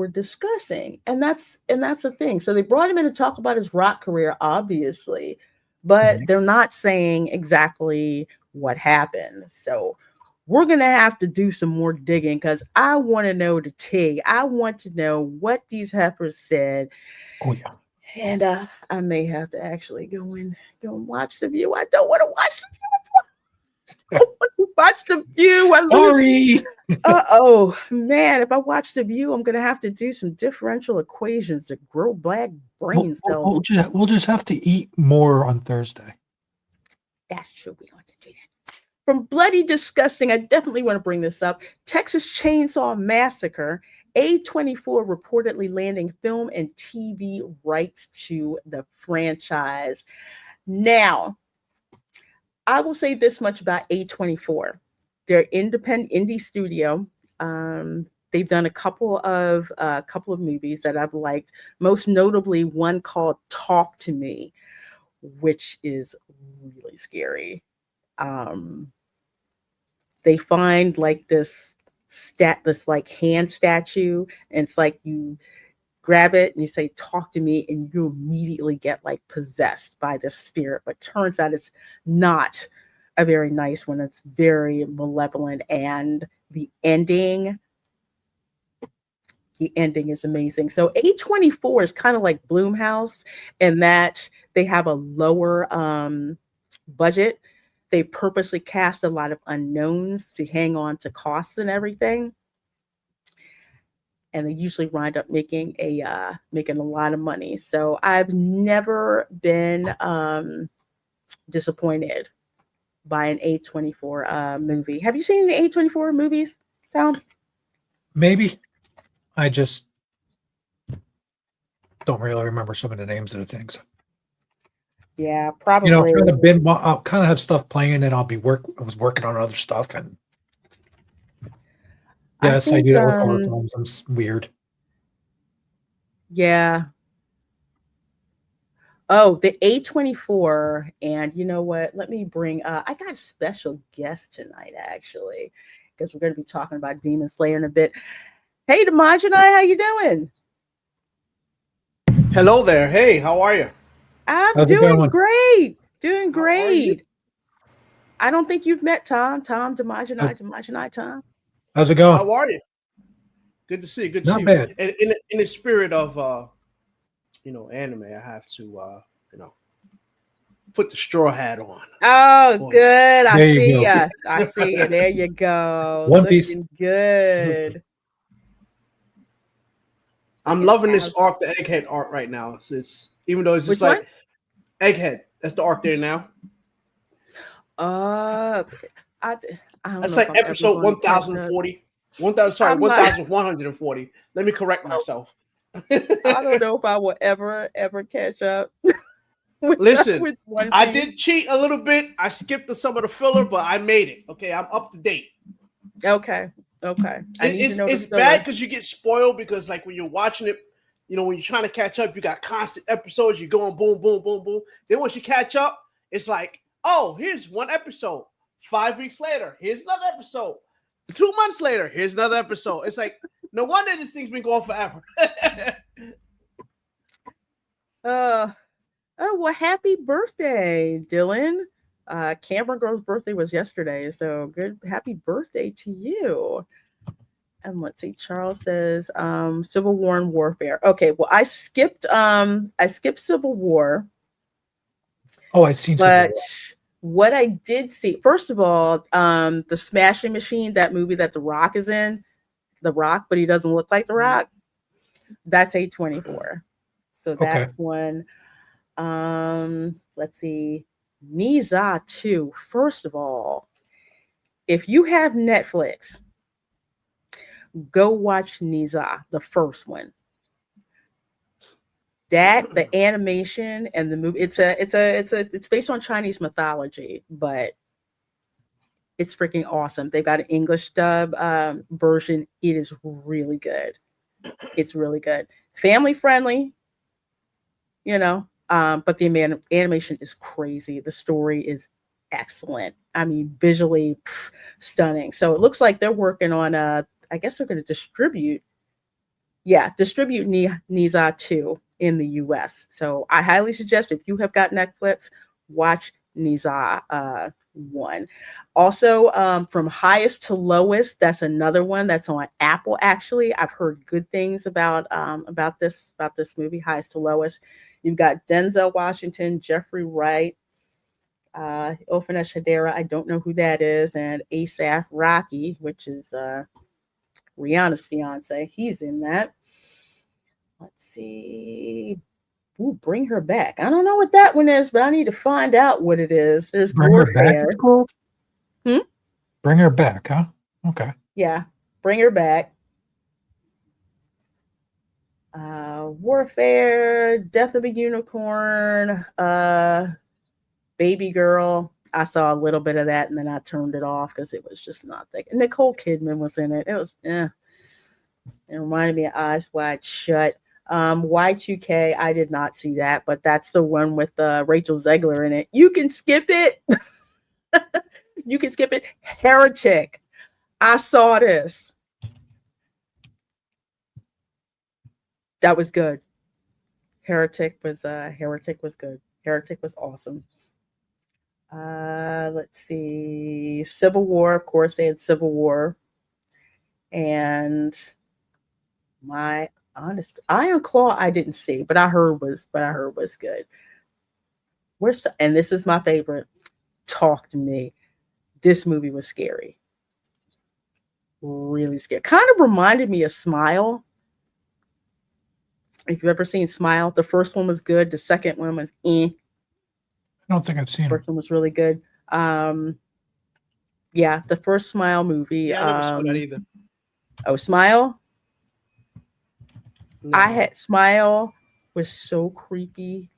discussing, and that's the thing. So they brought him in to talk about his rock career, obviously, but they're not saying exactly what happened. So we're gonna have to do some more digging, because I want to know the tea. I want to know what these heifers said. Oh yeah. And I may have to actually go and watch The View. I don't want to watch The View. I don't want to watch The View. Sorry. Oh man, if I watch The View, I'm gonna have to do some differential equations to grow black brain cells. We'll just have to eat more on Thursday. That's true. We don't have to do that. From Bloody Disgusting, I definitely want to bring this up. Texas Chainsaw Massacre. A24 reportedly landing film and TV rights to the franchise. Now, I will say this much about A24. They're independent indie studio. They've done a couple of movies that I've liked. Most notably, one called Talk to Me, which is really scary. They find like this like hand statue, and it's like you grab it and you say, talk to me, and you immediately get like possessed by this spirit. But turns out it's not a very nice one. It's very malevolent, and the ending is amazing. So A24 is kind of like Blumhouse in that they have a lower budget. They purposely cast a lot of unknowns to hang on to costs and everything. And they usually wind up making a lot of money. So I've never been disappointed by an A24 movie. Have you seen the A24 movies, Tom? Maybe. I just don't really remember some of the names of the things. Yeah, probably. You know, I'll kind of have stuff playing, and I was working on other stuff, and yes, I do that with horror films. I'm weird. Yeah. Oh, the A24, and you know what? Let me bring. I got a special guest tonight, actually, because we're going to be talking about Demon Slayer in a bit. Hey, Demanjanai, how you doing? Hello there. Hey, how are you? I'm doing great. Doing great. I don't think you've met Tom. Tom, Demanjanai, Tom. How's it going? How are you? Good to see you. Good to Not see you. bad. And in the spirit of anime, I have to put the straw hat on. Oh, good. I There you see go. ya. I see you. There you go. One Piece. Looking good. I'm It's loving this as- arc, the Egghead arc right now. It's even though it's Which just like Egghead. That's the arc there now. I I don't That's know if like I'm ever episode going to catch up. 1040. 1000, sorry, I'm not. 1140. Let me correct myself. I don't know if I will ever catch up Listen, with One I Piece. did cheat a little bit. I skipped some of the filler, but I made it. Okay, I'm up to date. Okay. I need to know It's the bad filler. because you get spoiled because like when you're watching it, you know, when you're trying to catch up, you got constant episodes. You're going boom, boom, boom, boom. Then once you catch up, it's like, oh, here's one episode. 5 weeks later, here's another episode. 2 months later, here's another episode. It's like, no wonder this thing's been going forever. Oh, well, happy birthday, Dylan. Cameron Girl's birthday was yesterday, so happy birthday to you. And let's see, Charles says Civil War and Warfare. Okay, well, I skipped Civil War. Oh, I've seen Civil But War. what I did see, first of all, the Smashing Machine, that movie that The Rock is in, The Rock, but he doesn't look like The Rock. That's A24. So that's one. Let's see, Niza 2. First of all, if you have Netflix, go watch Niza, the first one. The animation and the movie, it's based on Chinese mythology, but it's freaking awesome. They've got an English dub version. It is really good. It's really good. Family friendly, you know, but the animation is crazy. The story is excellent. I mean, visually stunning. So it looks like they're working on I guess they're going to distribute Niza 2 in the US. So I highly suggest, if you have got Netflix, watch Niza 1. Also, From Highest to Lowest, that's another one that's on Apple. Actually, I've heard good things about this movie, Highest to Lowest. You've got Denzel Washington, Jeffrey Wright, Ilfenesh Hadera, I don't know who that is, and Asaph Rocky, which is Rihanna's fiance. He's in that. Let's see. Ooh, Bring Her Back. I don't know what that one is, but I need to find out what it is. There's Bring Her Back, Warfare. it's called? Hmm? Bring Her Back, huh? Okay. Yeah, Bring Her Back. Warfare, Death of a Unicorn, Baby Girl. I saw a little bit of that and then I turned it off because it was just not thick. Nicole Kidman was in it. It was It reminded me of Eyes Wide Shut. Y2K, I did not see that, but that's the one with Rachel Zegler in it. You can skip it. You can skip it. Heretic. I saw this. That was good. Heretic was good. Heretic was awesome. Let's see. Civil War, of course, they had Civil War. And my honest Iron Claw I didn't see, but I heard was good. And this is my favorite. Talk to Me. This movie was scary. Really scary. Kind of reminded me of Smile. If you've ever seen Smile, the first one was good. The second one was I don't think I've seen The first one was really good. Yeah, the first Smile movie. Yeah, I never saw that either. Oh, Smile? No. I had Smile was so creepy.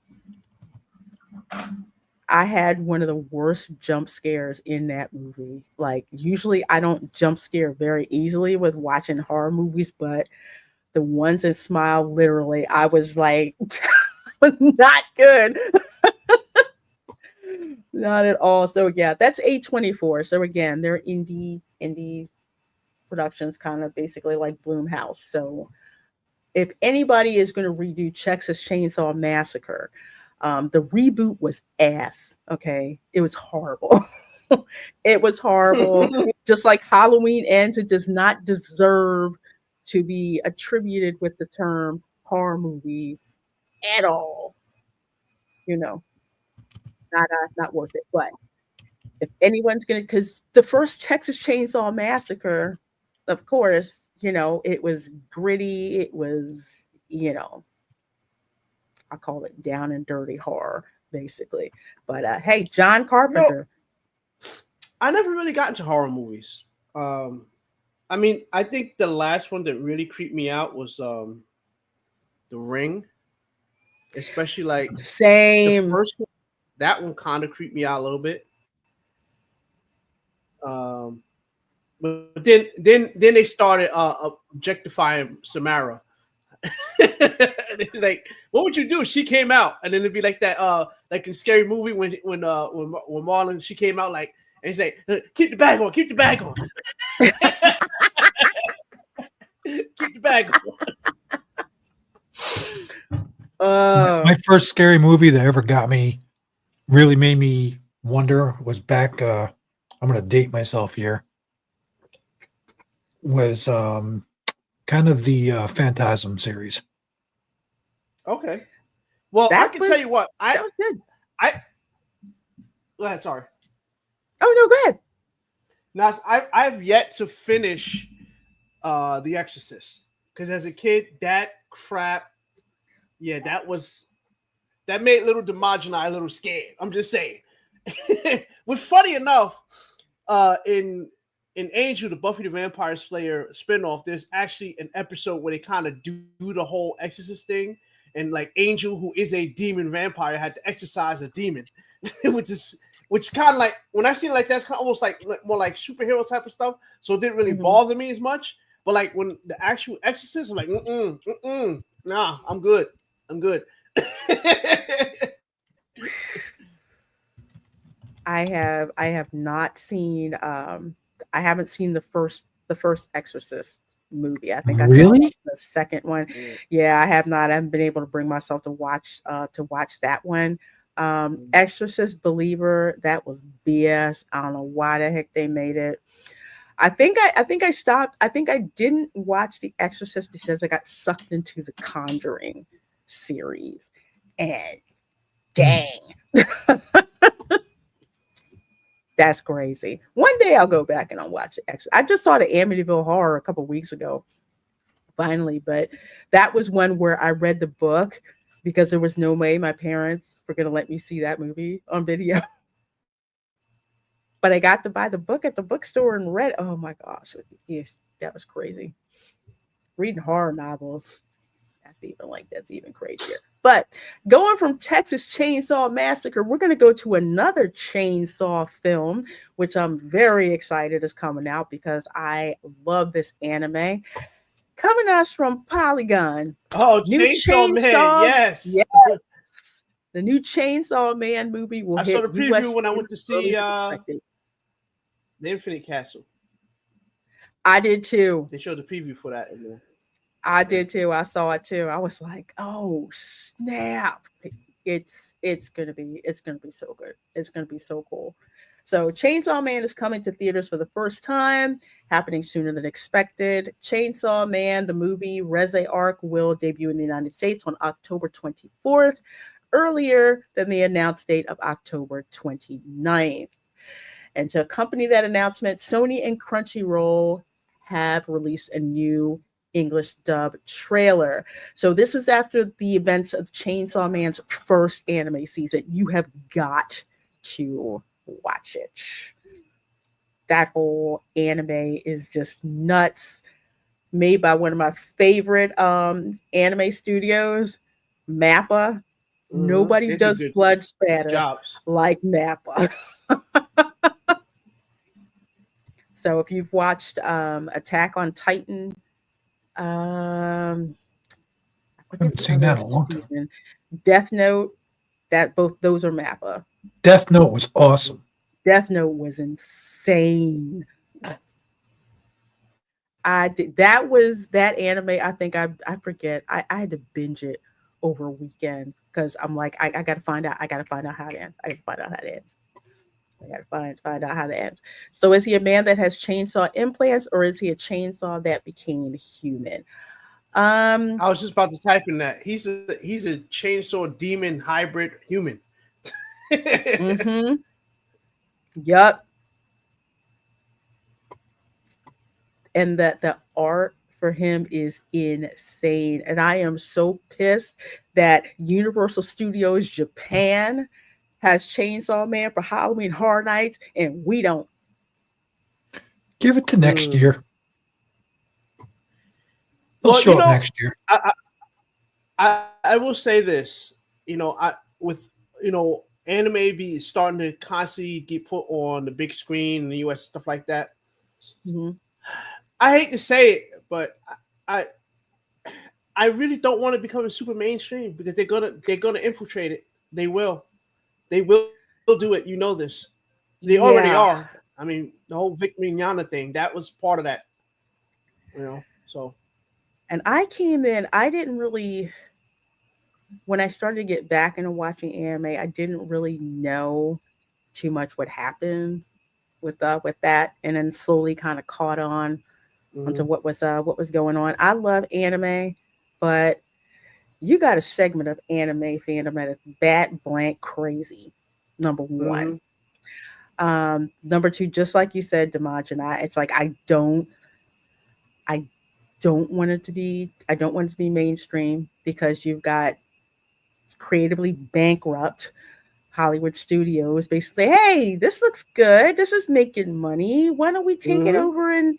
I had one of the worst jump scares in that movie. Like, usually I don't jump scare very easily with watching horror movies, but the ones in Smile, literally, I was like, not good. Not at all. So yeah, that's A24. So again, they're indie productions, kind of basically like Blumhouse. So if anybody is going to redo Texas Chainsaw Massacre, the reboot was ass. Okay, it was horrible. It was horrible. Just like Halloween Ends, it does not deserve to be attributed with the term horror movie at all. You know, not worth it. But if anyone's gonna, because the first Texas Chainsaw Massacre, of course, you know, it was gritty. It was you know, I call it down and dirty horror, basically. But hey, John Carpenter. I never really got into horror movies. I mean, I think the last one that really creeped me out was The Ring, especially like the Same. first one. That one kind of creeped me out a little bit. But then they started objectifying Samara. Like, what would you do if she came out? And then it'd be like that, like in Scary Movie when Marlon, she came out like, and he's like, keep the bag on, keep the bag on. Keep the bag on. My first scary movie that ever got me, really made me wonder, was back. I'm going to date myself here. Was kind of the Phantasm series. Okay. Well, I can tell you what. That was good. Go ahead. Sorry. Oh no, go ahead. Now I've yet to finish The Exorcist, because as a kid, that crap, yeah, that made little Demaj and I a little scared. I'm just saying. But funny enough, in Angel, the Buffy the Vampire Slayer spinoff, there's actually an episode where they kind of do the whole Exorcist thing, and like Angel, who is a demon vampire, had to exorcise a demon, which kind of like, when I seen it like that's kind of almost like more like superhero type of stuff. So it didn't really bother me as much. But like when the actual Exorcist, I'm like, nah, I'm good. I have not seen I haven't seen the first Exorcist movie. I think I saw the second one. Yeah, I have not. I haven't been able to bring myself to watch that one. Exorcist Believer, that was BS. I don't know why the heck they made it. I think I stopped. I think I didn't watch The Exorcist because I got sucked into the Conjuring series. And dang. That's crazy. One day I'll go back and I'll watch it. I just saw the Amityville Horror a couple weeks ago, finally, but that was one where I read the book because there was no way my parents were going to let me see that movie on video. But I got to buy the book at the bookstore and read. Oh my gosh, yeah, that was crazy. Reading horror novels. That's even crazier. But going from Texas Chainsaw Massacre, we're going to go to another chainsaw film, which I'm very excited is coming out because I love this anime. Coming us from Polygon. Oh, Chainsaw Man, yes. The new Chainsaw Man movie will hit. I saw the preview when I went to see The Infinite Castle. I did too. They showed the preview for that in there. I did too. I saw it too. I was like, "Oh snap!" It's gonna be so good. It's gonna be so cool. So, Chainsaw Man is coming to theaters for the first time, happening sooner than expected. Chainsaw Man, the movie Reze Arc, will debut in the United States on October 24th, earlier than the announced date of October 29th. And to accompany that announcement, Sony and Crunchyroll have released a new English dub trailer. So this is after the events of Chainsaw Man's first anime season. You have got to watch it. That whole anime is just nuts. Made by one of my favorite anime studios, MAPPA. Nobody does blood spatter like MAPPA. So if you've watched Attack on Titan, I haven't seen that in a long time. Death Note, both those are MAPPA. Death Note was awesome. Death Note was insane. That anime. I think I forget. I had to binge it over a weekend because I'm like, I gotta find out. I gotta find out how it ends. I gotta find out how it ends. I gotta find out how that ends. So is he a man that has chainsaw implants, or is he a chainsaw that became human? I was just about to type in that. He's a chainsaw demon hybrid human. Mm-hmm. Yup. And that the art for him is insane. And I am so pissed that Universal Studios Japan has Chainsaw Man for Halloween Horror Nights and we don't. Give it to next year. They'll Well, show up next year. I will say this, anime be starting to constantly get put on the big screen in the US, stuff like that. Mm-hmm. I hate to say it, but I really don't want to become a super mainstream because they're gonna infiltrate it. They will do it. You know this. They already are. I mean, the whole Vic Mignogna thing, that was part of that. So. And I came in, I didn't really, when I started to get back into watching anime, I didn't really know too much what happened with that, and then slowly kind of caught on onto what was going on. I love anime, but you got a segment of anime fandom that is bat blank crazy. Number one. Number two, just like you said, Damaj, and it's like I don't want it to be mainstream because you've got creatively bankrupt Hollywood studios basically, hey, this looks good, this is making money, why don't we take it over and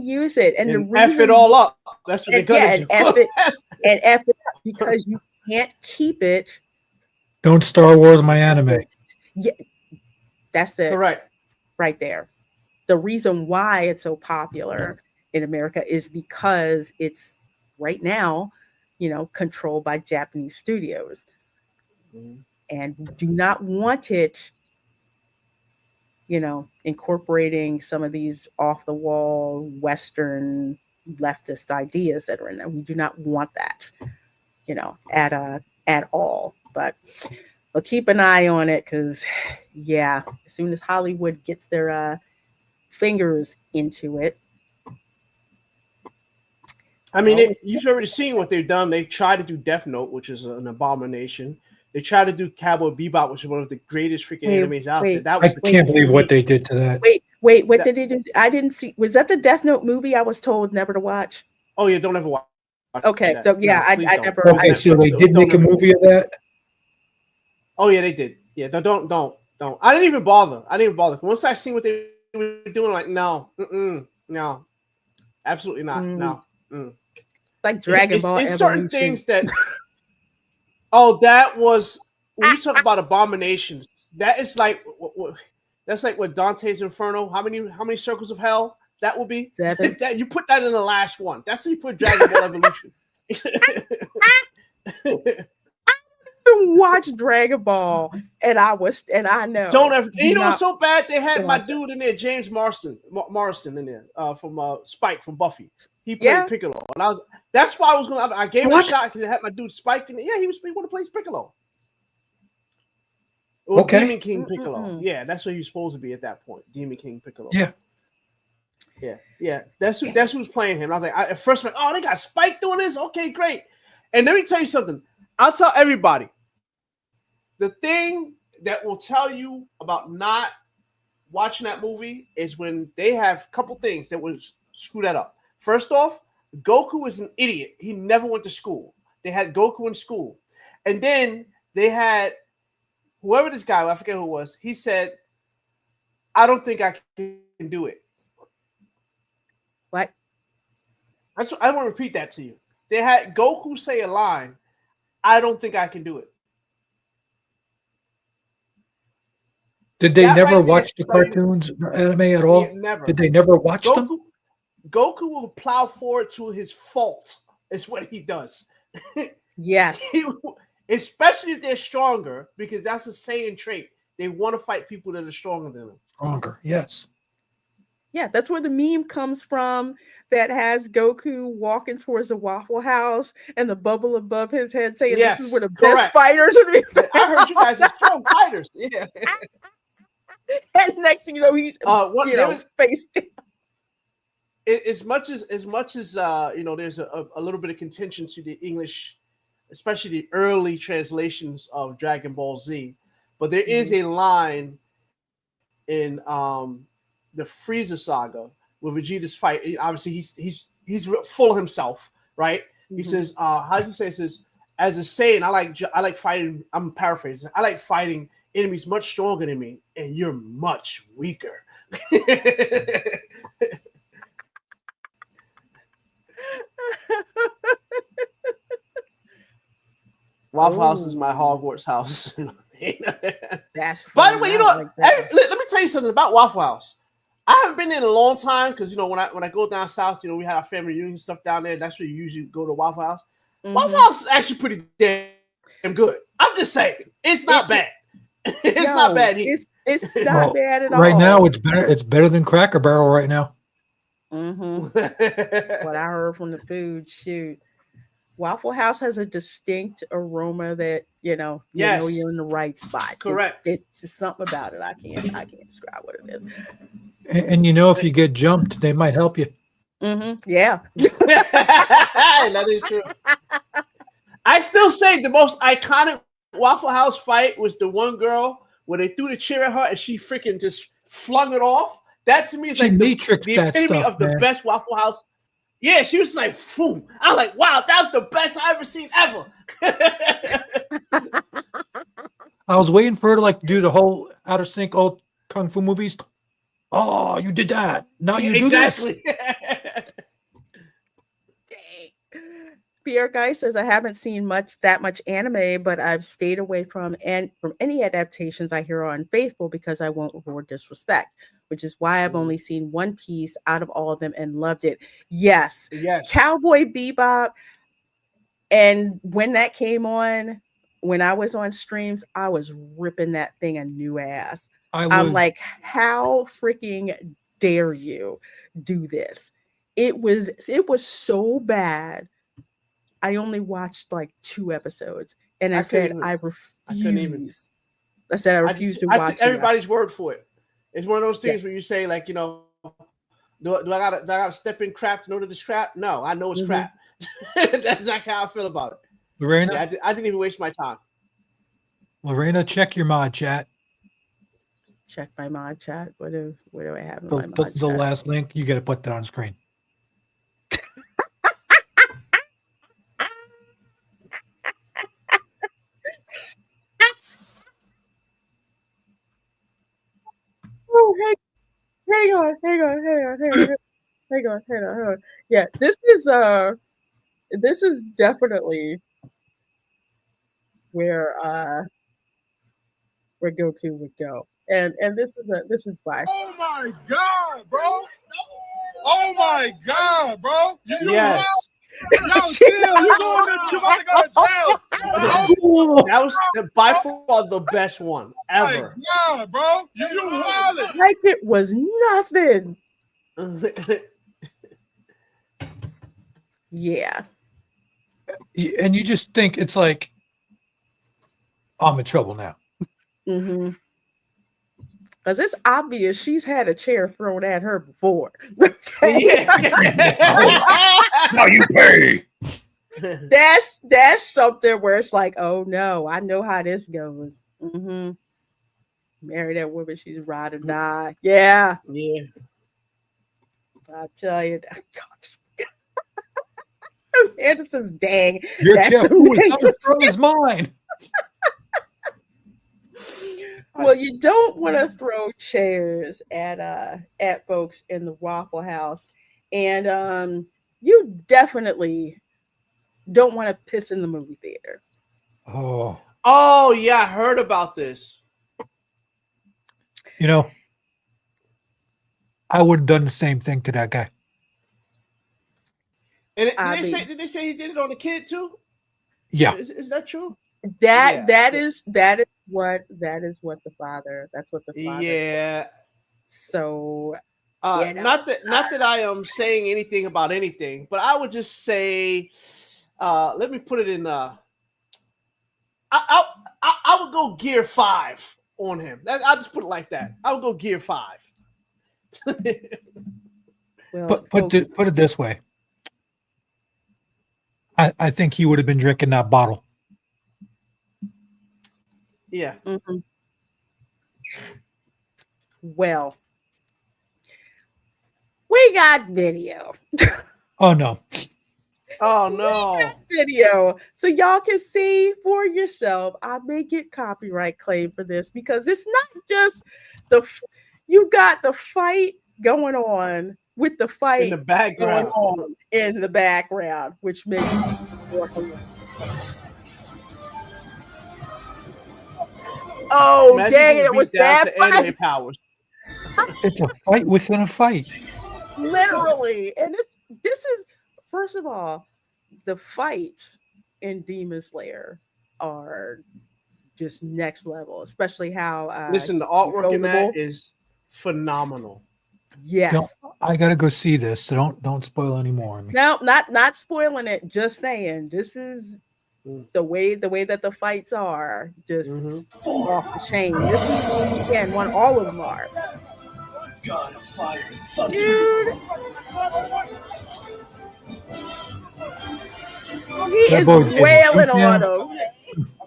use it and the reason F it all up. That's what they're gonna do. F it up because you can't keep it. Don't Star Wars my anime. Yeah, that's it. Correct. Right there. The reason why it's so popular in America is because it's right now, controlled by Japanese studios, and do not want it, incorporating some of these off the wall Western leftist ideas that are in there. We do not want that, at all. But we'll keep an eye on it because, as soon as Hollywood gets their fingers into it. I mean, you've already seen what they've done. They tried to do Death Note, which is an abomination. They tried to do Cowboy Bebop, which is one of the greatest freaking animes out there. I can't believe what they did to that. Wait, what did they do? I didn't see. Was that the Death Note movie I was told never to watch? Oh, yeah, don't ever watch. Okay, so I never. Okay, so they did make a movie of that? Oh, yeah, they did. Yeah, don't. I didn't even bother. Once I seen what they were doing, like, no, absolutely not. No. Like Dragon Ball It's Evolution. certain things that. Oh, that was when you talk about abominations. That is like that's like what Dante's Inferno. How many circles of hell that will be? 7. That you put that in the last one. That's how you put Dragon Ball Evolution. Watch Dragon Ball, and I know. Don't ever. You know what's so bad? They had my dude in there, James Marston in there, from Spike from Buffy. He played Piccolo, and that's why I gave him a shot because it had my dude Spike in it. Yeah, he want to play Piccolo. Or Demon King Piccolo. Yeah, that's what he was supposed to be at that point. Demon King Piccolo. Yeah. That's who's playing him. I was like, at first, they got Spike doing this. Okay, great. And let me tell you something. I'll tell everybody. The thing that will tell you about not watching that movie is when they have a couple things that would screw that up. First off, Goku is an idiot. He never went to school. They had Goku in school. And then they had whoever this guy, I forget who it was, he said, I don't think I can do it. What? I want to repeat that to you. They had Goku say a line, I don't think I can do it. Did they never watch the cartoons or anime at all? Never. Did they never watch them? Goku will plow forward to his fault. Is what he does. Yes. Especially if they're stronger, because that's a Saiyan trait. They want to fight people that are stronger than them. Stronger, yes. Yeah, that's where the meme comes from that has Goku walking towards the Waffle House and the bubble above his head saying, this is where the best fighters are. I heard you guys are strong fighters. Yeah. And next thing you know, he's face down. As much as there's a little bit of contention to the English, especially the early translations of Dragon Ball Z, but there is a line in the Frieza saga where Vegeta's fight. Obviously, he's he's full of himself, right? He Mhm. says, how does he say? He says, as a saying, I like fighting. I'm paraphrasing. I like fighting enemies much stronger than me, and you're much weaker. Waffle House is my Ooh. Hogwarts house. That's By the funny. way, I like that. let me tell you something about Waffle House. I haven't been there in a long time because when I go down south, we have our family reunion stuff down there. That's where you usually go to Waffle House. Waffle Mhm. House is actually pretty damn good. I'm just saying, it's not bad. It's not bad here. It's not bad at all. Right now, it's better. It's better than Cracker Barrel right now. Mm-hmm. What I heard from the food, shoot, Waffle House has a distinct aroma that you Yes. know you're in the right spot. Correct. It's just something about it. I can't describe what it is. And if you get jumped, they might help you. Mm-hmm. Yeah. That is true. I still say the most iconic Waffle House fight was the one girl where they threw the chair at her and she freaking just flung it off. That to me is She like the matrixed that epitome stuff, of the man. best Waffle House. Yeah, she was like, "Boom!" I was like, "Wow, that was the best I ever seen ever." I was waiting for her to like do the whole out of sync old kung fu movies. Oh, you did that. Now you do this. Exactly. Pierre Guy says, I haven't seen that much anime, but I've stayed away from any adaptations I hear on Facebook because I won't reward disrespect, which is why I've only seen One Piece out of all of them and loved it. Yes. Cowboy Bebop. And when that came on, when I was on streams, I was ripping that thing a new ass. I'm like, how freaking dare you do this? It was so bad. I only watched like 2 episodes, and I said I refuse. I said I refuse to watch. I took everybody's word for it. It's one of those things where you say, like, do I gotta step in crap to know that it's crap? No, I know it's crap. That's exactly how I feel about it. Lorena, yeah, I didn't even waste my time. Lorena, check your mod chat. Check my mod chat. What do I have in my mod chat? The last link, you got to put that on screen. Oh, hang on. Yeah, this is definitely where Goku would go. And this is why. Oh my god, bro! Oh my god, bro! Yes. Yo, chill! You going to you about to go to jail? That was by far the best one ever. Oh my god, bro! You wildin'. Like it was nothing. Yeah. And you just think it's like, I'm in trouble now. Mm-hmm. Because it's obvious she's had a chair thrown at her before. Now you pay. That's something where it's like, oh no, I know how this goes. Mm-hmm. Marry that woman, she's ride or die. Yeah. I tell you, God. Anderson's dang. Your chair is mine. Well, you don't want to throw chairs at folks in the Waffle House, and you definitely don't want to piss in the movie theater. Oh yeah, I heard about this. I would have done the same thing to that guy. And did they say he did it on a kid too? Yeah. Is that true? That is what the father. That's what the father. Yeah. Did. So. Not that I am saying anything about anything, but I would just say, let me put it in. I would go Gear 5 on him. I'll just put it like that. I would go Gear 5. Well, put it this way. I think he would have been drinking that bottle. Yeah. Mm-hmm. Well, we got video. Oh no. Oh no. Video so y'all can see for yourself. I may get copyright claim for this because it's not just you got the fight going on with the In fight the going background. on in the background, which makes it more hilarious. Oh Imagine dang getting it beat was down bad to anime fight. powers. It's a fight within a fight. Literally. And this is, first of all, the fights in Demon Slayer are just next level, especially how Listen, the he's artwork in foldable. that is phenomenal. Yes. I gotta go see this, so don't spoil any more on me. No, not spoiling it, just saying this is the way that the fights are just off the chain. This is again one all of them are. God of fire. Dude. He That is boy's getting wailing beat on down. him.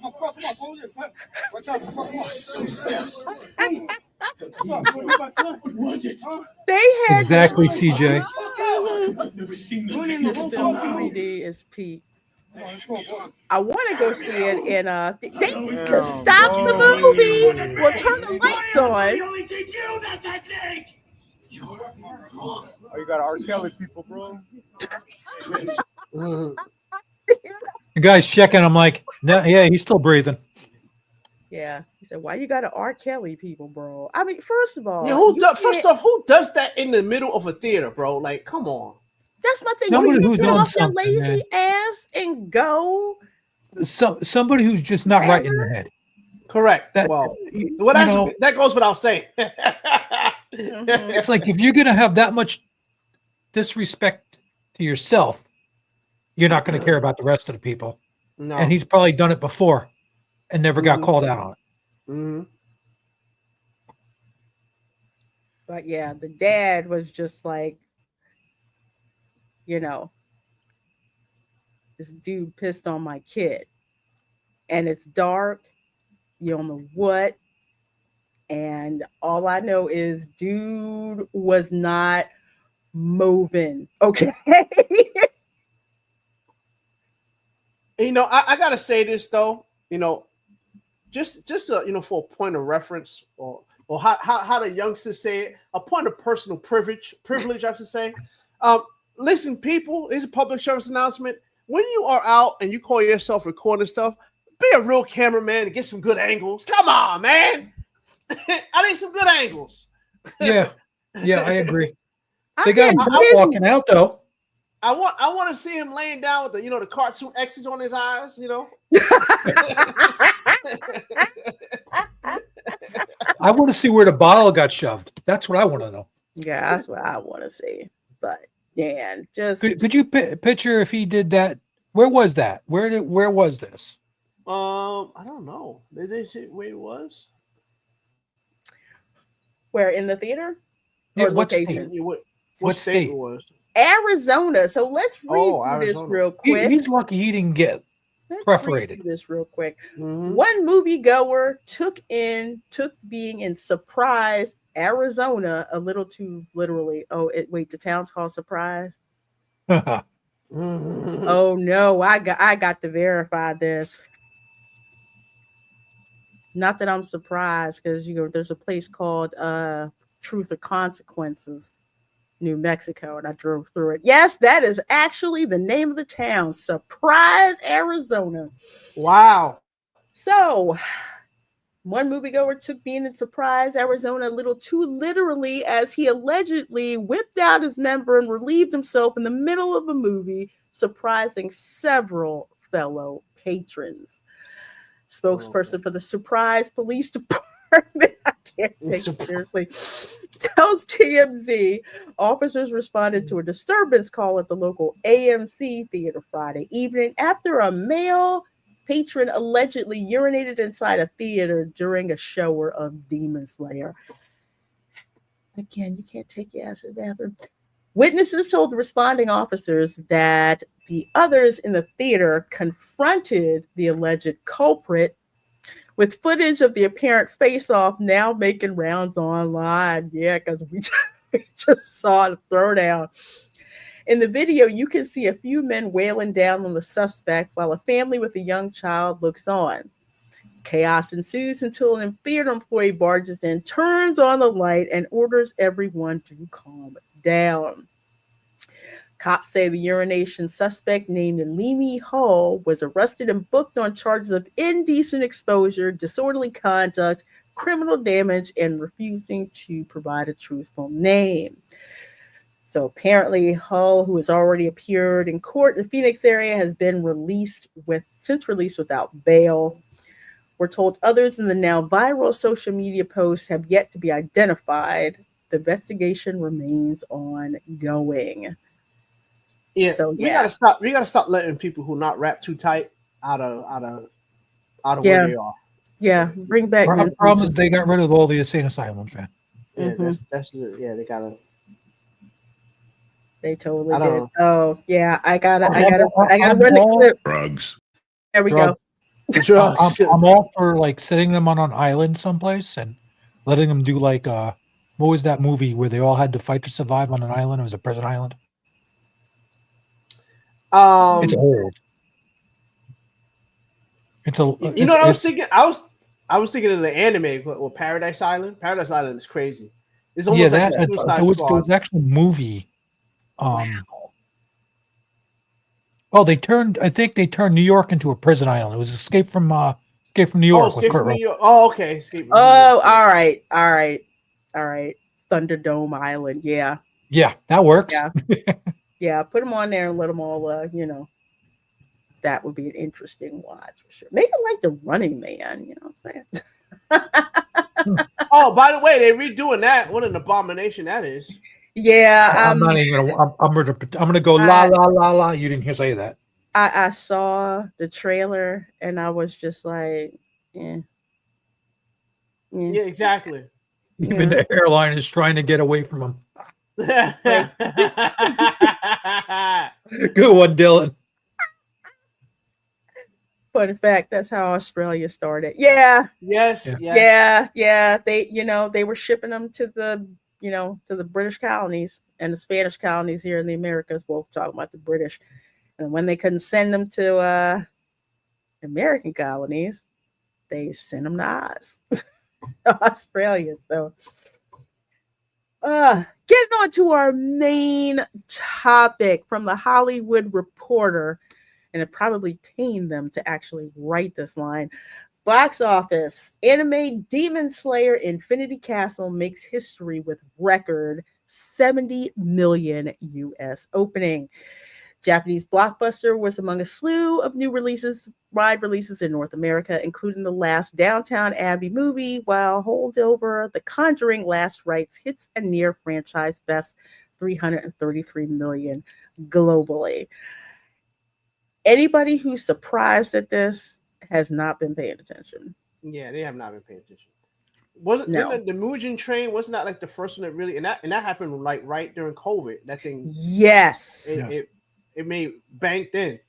What was it? They had Exactly, CJ. I've never seen nothing. this film 3D is peak. I want to go see it in they stop the movie. Well, turn the lights on. only teach you that technique. You're wrong. Oh, you got R. Kelly people, bro. The guy's checking. I'm like, no, yeah, he's still breathing. Yeah, he said, "Why you got to R. Kelly people, bro?" I mean, first of all, Yeah, first off, who does that in the middle of a theater, bro? Like, come on. that's my thing. Somebody You who's get on off your something, lazy ass and go. Somebody who's just not right in the head. Correct. That, Well, you that's, know, that goes without saying. it's like if you're gonna have that much disrespect to yourself, you're not gonna care about the rest of the people. No. And he's probably done it before and never got Mhm. called out on it. Mm-hmm. But yeah, the dad was just like, this dude pissed on my kid, and it's dark. You don't know what. And all I know is dude was not moving. Okay. I gotta say this though, just for a point of reference, or how the youngsters say it, a point of personal privilege, I should say. Listen, people, it's a public service announcement. When you are out and you call yourself recording stuff, be a real cameraman and get some good angles. Come on, man. I need some good angles. Yeah, I agree. I'm They got him getting busy. walking out though. I want to see him laying down with the cartoon X's on his eyes. I want to see where the bottle got shoved. That's what I want to know. Yeah, that's what I want to see. But Dan, just Could you picture if he did that? Where was that? Where was this? I don't know. Did they say where it was? where in the theater? Yeah, Or what location? state? What What state state? it was? Arizona. So let's read Oh, through this Arizona. real quick. He's lucky he didn't get Let's read perforated. through this real quick. Mhm. One moviegoer took being in Surprise, Arizona, a little too literally. Oh, wait, the town's called Surprise. Mhm. Oh no, I got to verify this. Not that I'm surprised, because there's a place called Truth or Consequences, New Mexico, and I drove through it. Yes, that is actually the name of the town, Surprise, Arizona. Wow. So, one moviegoer took being in Surprise, Arizona a little too literally, as he allegedly whipped out his member and relieved himself in the middle of a movie, surprising several fellow patrons. Spokesperson for the Surprise Police Department, I can't take it seriously, tells TMZ officers responded to a disturbance call at the local AMC theater Friday evening after a male patron allegedly urinated inside a theater during a show of Demon Slayer. Again, you can't take your ass to the bathroom. Witnesses told the responding officers that the others in the theater confronted the alleged culprit, with footage of the apparent face-off now making rounds online. Yeah, because we just saw the throwdown. In the video, you can see a few men wailing down on the suspect while a family with a young child looks on. Chaos ensues until an theater employee barges in, turns on the light, and orders everyone to calm down. Cops say the urination suspect named Limi Hall was arrested and booked on charges of indecent exposure, disorderly conduct, criminal damage, and refusing to provide a truthful name. So apparently Hull, who has already appeared in court in the Phoenix area, has been released without bail. We're told others in the now viral social media posts have yet to be identified. The investigation remains ongoing. Yeah, So, we gotta stop. We gotta stop letting people who not wrapped too tight out of Yeah. where they are. Yeah, bring back. The problem is they got rid of all the insane asylums, man. Yeah, Mhm. they gotta. They totally I don't did. know. Oh yeah, I gotta I'm run the all- clip. Drugs. There we Drugs. go. Drugs. I'm all for like setting them on an island someplace and letting them do like what was that movie where they all had to fight to survive on an island? It was a prison island. It's old. It's a. You know what I was thinking? I was thinking of the anime with Paradise Island. Paradise Island is crazy. It's almost like a Suicide there was Squad. actually a movie. Oh, I think they turned New York into a prison island. It was Escape from New York. Escape from New York. Oh, okay. Escape from New Oh, York. all right. Thunderdome Island. Yeah, Yeah, that works. Yeah. yeah. Put them on there and let them all. That would be an interesting watch for sure. Maybe like the Running Man. You know what I'm saying? Oh, by the way, they're redoing that. What an abomination that is. Yeah, I'm not even gonna. I'm gonna go la la la la. You didn't hear say that. I saw the trailer and I was just like, yeah. Yeah, exactly. Even the airline is trying to get away from them. Good one, Dylan. But in fact, that's how Australia started. Yeah. Yes. Yeah. They were shipping them to the British colonies and the Spanish colonies here in the Americas. We'll talk about the British. And when they couldn't send them to American colonies, they sent them to Oz, Australia. So, getting on to our main topic from the Hollywood Reporter, and it probably pained them to actually write this line. Box office, anime Demon Slayer Infinity Castle makes history with record 70 million US opening. Japanese blockbuster was among a slew of new wide releases in North America, including the last Downtown Abbey movie, while holdover The Conjuring Last Rites hits a near franchise best 333 million globally. Anybody who's surprised at this has not been paying attention. Yeah, they have not been paying attention. Didn't the Mugen Train wasn't that like the first one that really and that happened like right during COVID? That thing. Yes. It made banked in.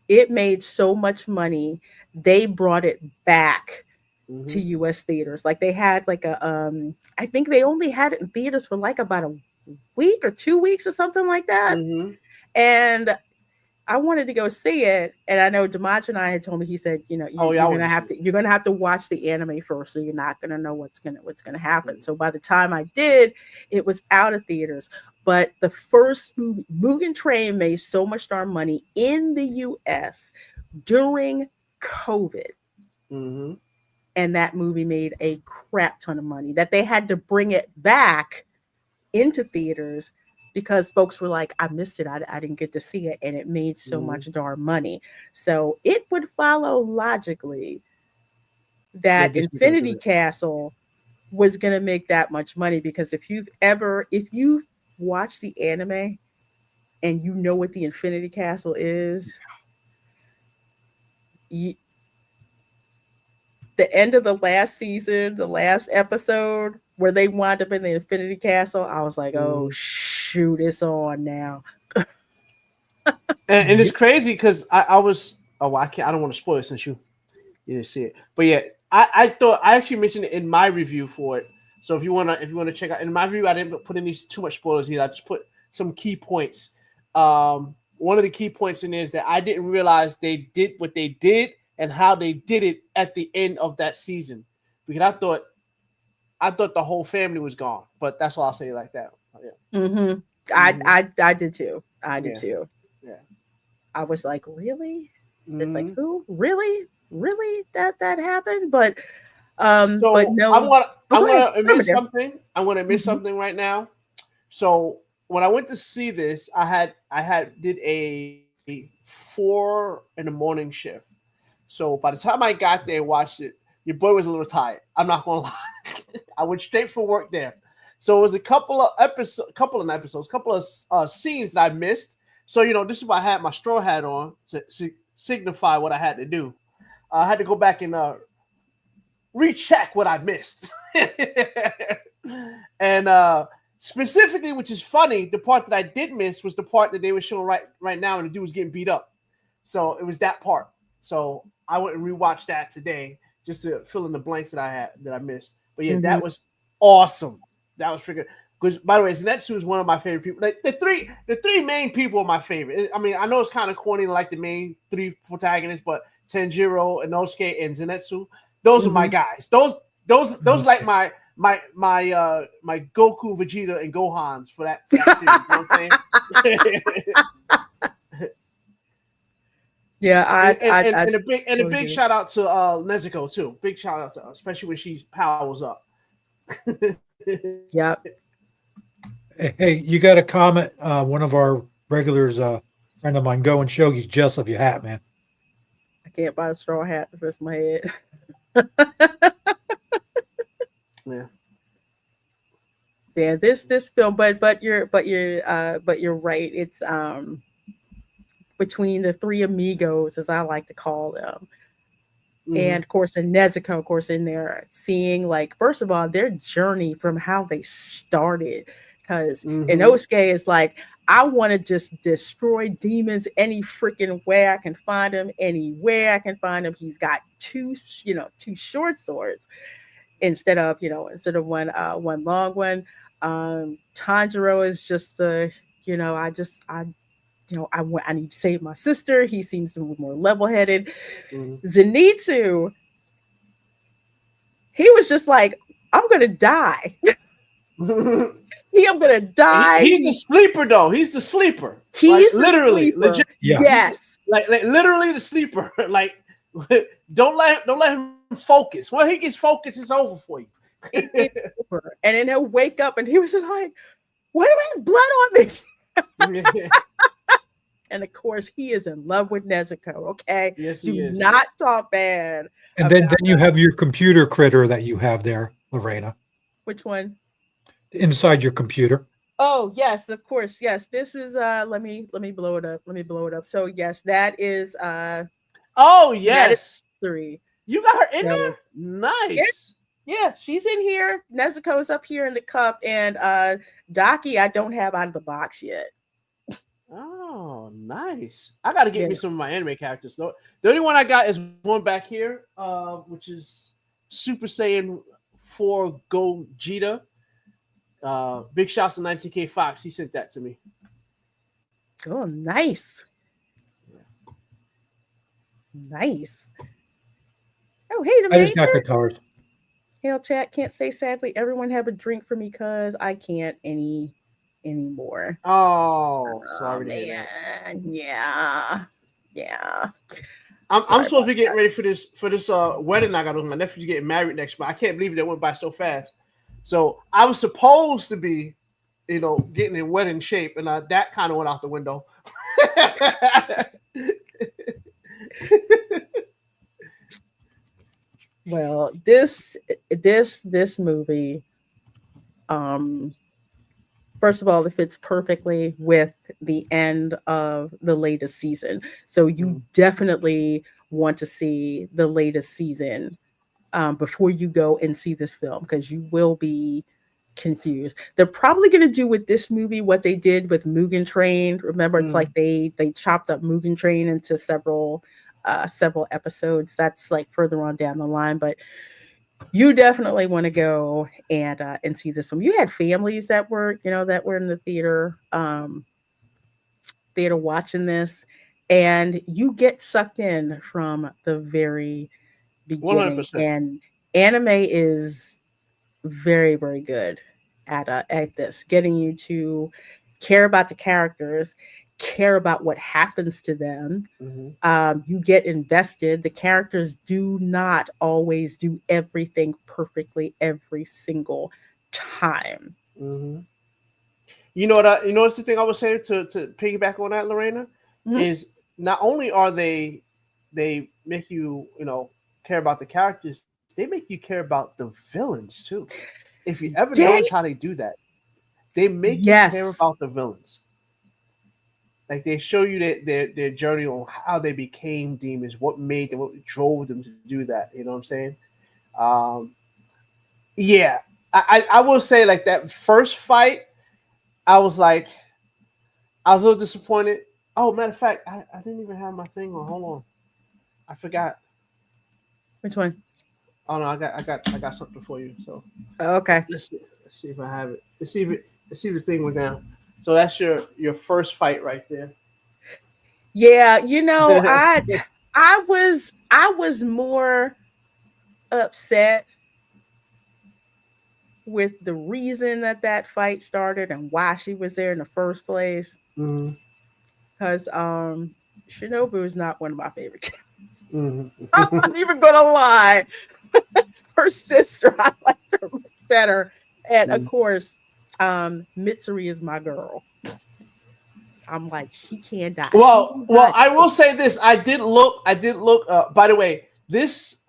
It made so much money. They brought it back to US theaters. Like they had like I think they only had it in theaters for like about a week or 2 weeks or something like that. And I wanted to go see it, and I know Dimash and I had told me. He said, you're gonna have to watch the anime first, so you're not gonna know what's gonna happen. So by the time I did, it was out of theaters. But the first movie, Mugen Train, made so much darn money in the U.S. during COVID, and that movie made a crap ton of money. That they had to bring it back into theaters, because folks were like, I missed it. I didn't get to see it. And it made so much darn money. So it would follow logically that Infinity Castle was going to make that much money. Because if you've watched the anime and you know what the Infinity Castle is, the end of the last season, the last episode, where they wound up in the Infinity Castle, I was like, oh, shoot, it's on now. and it's crazy because I don't want to spoil it since you didn't see it. But yeah, I actually mentioned it in my review for it. So if you wanna check out in my review, I didn't put in these too much spoilers either. I just put some key points. one of the key points in there is that I didn't realize they did what they did and how they did it at the end of that season, because I thought the whole family was gone. But that's all I'll say like that. Yeah. Mm-hmm. I did too. I did too. Yeah. I was like, really? It's Mhm. like, who? Really? That happened? But So but no. I'm go ahead. gonna admit There. something. I'm gonna admit Mhm. something right now. So when I went to see this, I did a 4 in the morning shift. So by the time I got there and watched it, your boy was a little tired. I'm not gonna lie. I went straight for work there. So it was a couple of scenes that I missed. So this is why I had my straw hat on to signify what I had to do. I had to go back and recheck what I missed. And specifically, which is funny, the part that I did miss was the part that they were showing right now, and the dude was getting beat up. So it was that part. So I went and rewatched that today just to fill in the blanks that I missed. But yeah, that was awesome. That was freaking. Because by the way, Zenitsu is one of my favorite people. Like the three main people are my favorite. I mean, I know it's kind of corny, like the main 3 protagonists, but Tanjiro, Inosuke, and Zenitsu, those are my guys. Those like my Goku, Vegeta, and Gohans for that series. You know what I'm saying? Yeah, and a big shout out to Nezuko too. Big shout out to her, especially when she powers up. Yep. Hey, you got a comment? One of our regulars, friend of mine, go and show you jealous of your hat, man. I can't buy a straw hat to rest my head. Yeah. Yeah, this film, but you're right. It's between the 3 amigos, as I like to call them. And of course, in Nezuko, of course, in there, seeing like, first of all, their journey from how they started. Because Inosuke is like, I want to just destroy demons any freaking way I can find them, anywhere I can find them. He's got two short swords instead of one long one. Tanjiro is just I need to save my sister. He seems to be more level-headed. Zenitsu, he was just like, I'm gonna die. I'm gonna die. He's the sleeper, though. He's the sleeper. He's like, literally, legit. Yeah. Yes. Like literally the sleeper. Like, don't let him focus. When he gets focused, it's over for you. It's over. And then he'll wake up and he was just like, why do I have blood on me? And of course, he is in love with Nezuko. Okay, yes, he is. Not talk bad. And then you have your computer critter that you have there, Lorena. Which one? Inside your computer. Oh yes, of course. Yes, this is. Let me blow it up. So yes, that is. Oh yes, that is 3. You got her in there. Nice. Yeah, she's in here. Nezuko's up here in the cup, and Daki I don't have out of the box yet. Oh, nice. I got to get me some of my anime characters. The only one I got is one back here, which is Super Saiyan 4 Gogeta. Big shouts to 19K Fox. He sent that to me. Oh, nice. Nice. Oh, hey, the I just got guitars. Hail chat, can't say sadly. Everyone have a drink for me because I can't anymore. Oh, sorry to hear that. Yeah. I'm supposed to be getting ready for this wedding I got with my nephew's getting married next month. I can't believe that went by so fast. So I was supposed to be, getting in wedding shape, and that kind of went out the window. Well, this movie, first of all, it fits perfectly with the end of the latest season. So you definitely want to see the latest season before you go and see this film, because you will be confused. They're probably going to do with this movie what they did with Mugen Train. Remember, it's like they chopped up Mugen Train into several episodes. That's like further on down the line, but you definitely want to go and see this film. You had families that were in the theater. theater watching this, and you get sucked in from the very beginning. 100%. And anime is very, very good at this, getting you to care about the characters, care about what happens to them. You get invested. The characters do not always do everything perfectly every single time. You know what? You know what's the thing I was saying to piggyback on that, Lorena, is not only are they make you care about the characters, they make you care about the villains too. If you ever notice how they do that, they make you care about the villains. Like they show you their journey on how they became demons, what made them, what drove them to do that. You know what I'm saying? Yeah, I will say like that first fight, I was a little disappointed. Oh, matter of fact, I didn't even have my thing on. Hold on, I forgot. Which one? Oh no, I got something for you. So okay, let's see if I have it. Let's see if the thing went down. So that's your first fight right there. Yeah, I was more upset with the reason that fight started and why she was there in the first place. Because Shinobu is not one of my favorite characters. I'm not even gonna lie. Her sister, I like her much better. And of course, Mitsuri is my girl. I'm like, she can't die. Well, I will say this. I did look. By the way, this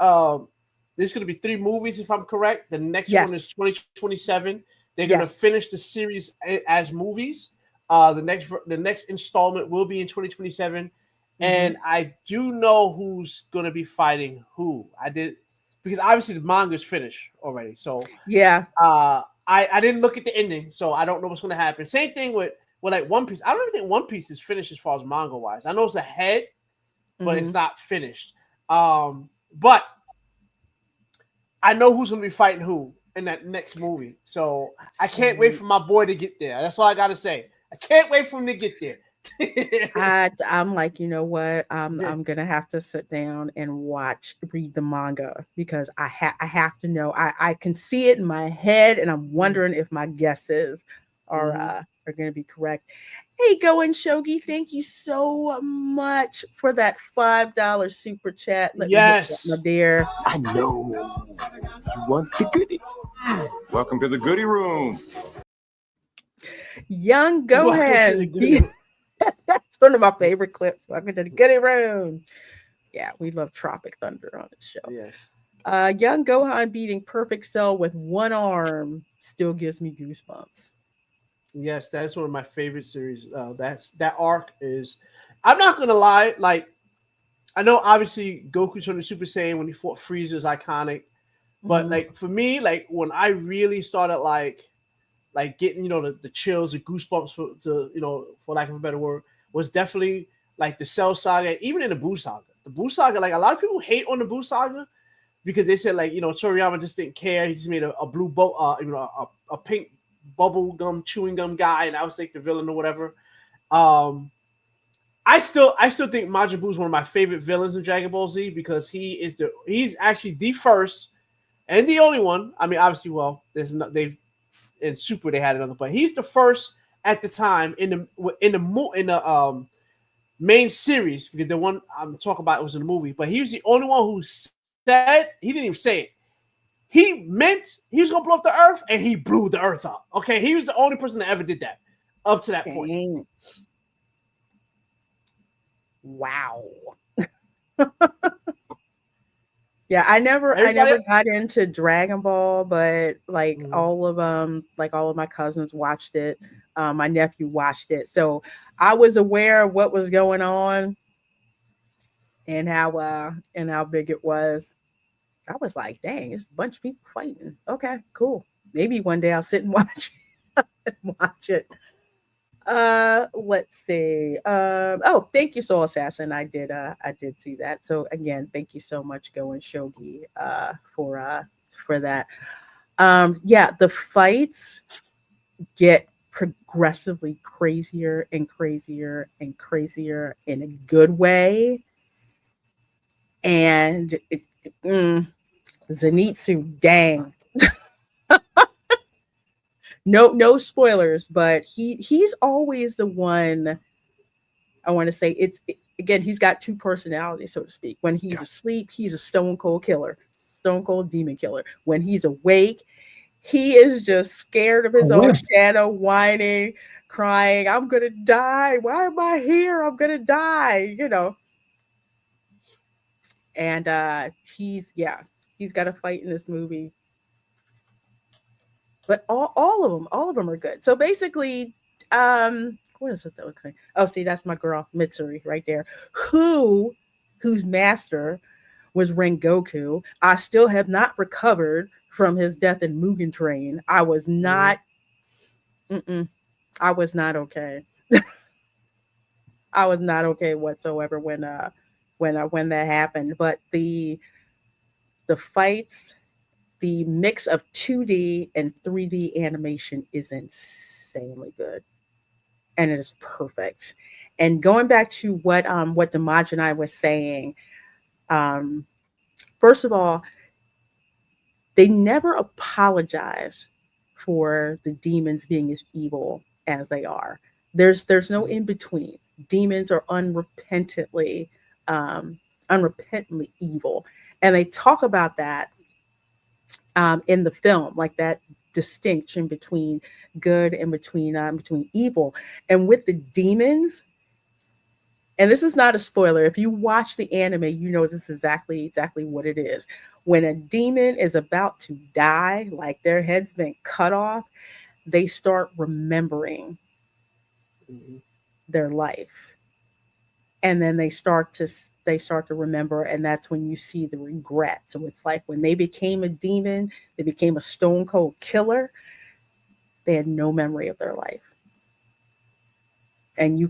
there's going to be 3 movies if I'm correct. The next one is 2027. They're going to finish the series as movies. The next installment will be in 2027, and I do know who's going to be fighting who. I did because obviously the manga is finished already. So yeah, I didn't look at the ending, so I don't know what's going to happen. Same thing with like One Piece. I don't even think One Piece is finished as far as manga wise. I know it's ahead, but it's not finished. But I know who's going to be fighting who in that next movie. So I can't wait for my boy to get there. That's all I got to say. I can't wait for him to get there. I'm like, you know what? I'm gonna have to sit down and read the manga because I have to know. I can see it in my head, and I'm wondering if my guesses are going to be correct. Hey, Going Shogi, thank you so much for that $5 super chat. Let me hit that, my dear. I know you want the goodies. Welcome to the goodie room. Young Gohan. That's one of my favorite clips. Welcome to the goodie room. Yeah, we love Tropic Thunder on the show. Yes. Young Gohan beating Perfect Cell with one arm still gives me goosebumps. Yes, that's one of my favorite series. That arc is. I'm not gonna lie. Like, I know obviously Goku's on the Super Saiyan when he fought Frieza is iconic, but like for me, like when I really started like getting the chills, the goosebumps for lack of a better word, was definitely like the Cell Saga, even in the Buu Saga. The Buu Saga, like a lot of people hate on the Buu Saga because they said like Toriyama just didn't care. He just made a blue a pink bubble gum chewing gum guy, and I was like the villain or whatever. I still think Majin Buu is one of my favorite villains in Dragon Ball Z because he's actually the first and the only one. I mean, obviously, in Super they had another, but he's the first at the time in the main series because the one I'm talking about was in the movie. But he was the only one who said, he didn't even say it. He meant he was gonna blow up the Earth, and he blew the Earth up. Okay, he was the only person that ever did that up to that point. Wow. Yeah, I never got into Dragon Ball, but like all of my cousins watched it. My nephew watched it, so I was aware of what was going on and how big it was. I was like, dang, it's a bunch of people fighting. Okay, cool. Maybe one day I'll sit and watch it. Let's see. Oh, thank you, Soul Assassin. I did see that. So again, thank you so much, Going Shogi, for that. Yeah, the fights get progressively crazier and crazier and crazier in a good way. And Zenitsu, dang. No spoilers, but he's always the one. I want to say again, he's got two personalities, so to speak. When he's asleep, he's a stone cold killer, stone cold demon killer. When he's awake, he is just scared of his own shadow, whining, crying, I'm gonna die. Why am I here? I'm gonna die, And he's got a fight in this movie. But all of them are good. So basically, what is it that looks like? Oh, see, that's my girl Mitsuri right there, whose master was Rengoku. I still have not recovered from his death in Mugen Train. I was not. I was not okay. I was not okay whatsoever when that happened. But the fights, the mix of 2D and 3D animation is insanely good. And it is perfect. And going back to what Damaj and I was saying, first of all, they never apologize for the demons being as evil as they are. There's no in between. Demons are unrepentantly evil, and they talk about that in the film, like that distinction between good and between evil. And with the demons, and this is not a spoiler, if you watch the anime, you know this is exactly what it is. When a demon is about to die, like their head's been cut off, they start remembering their life. And then they start to remember, and that's when you see the regret. So it's like when they became a demon, they became a stone cold killer, they had no memory of their life. And you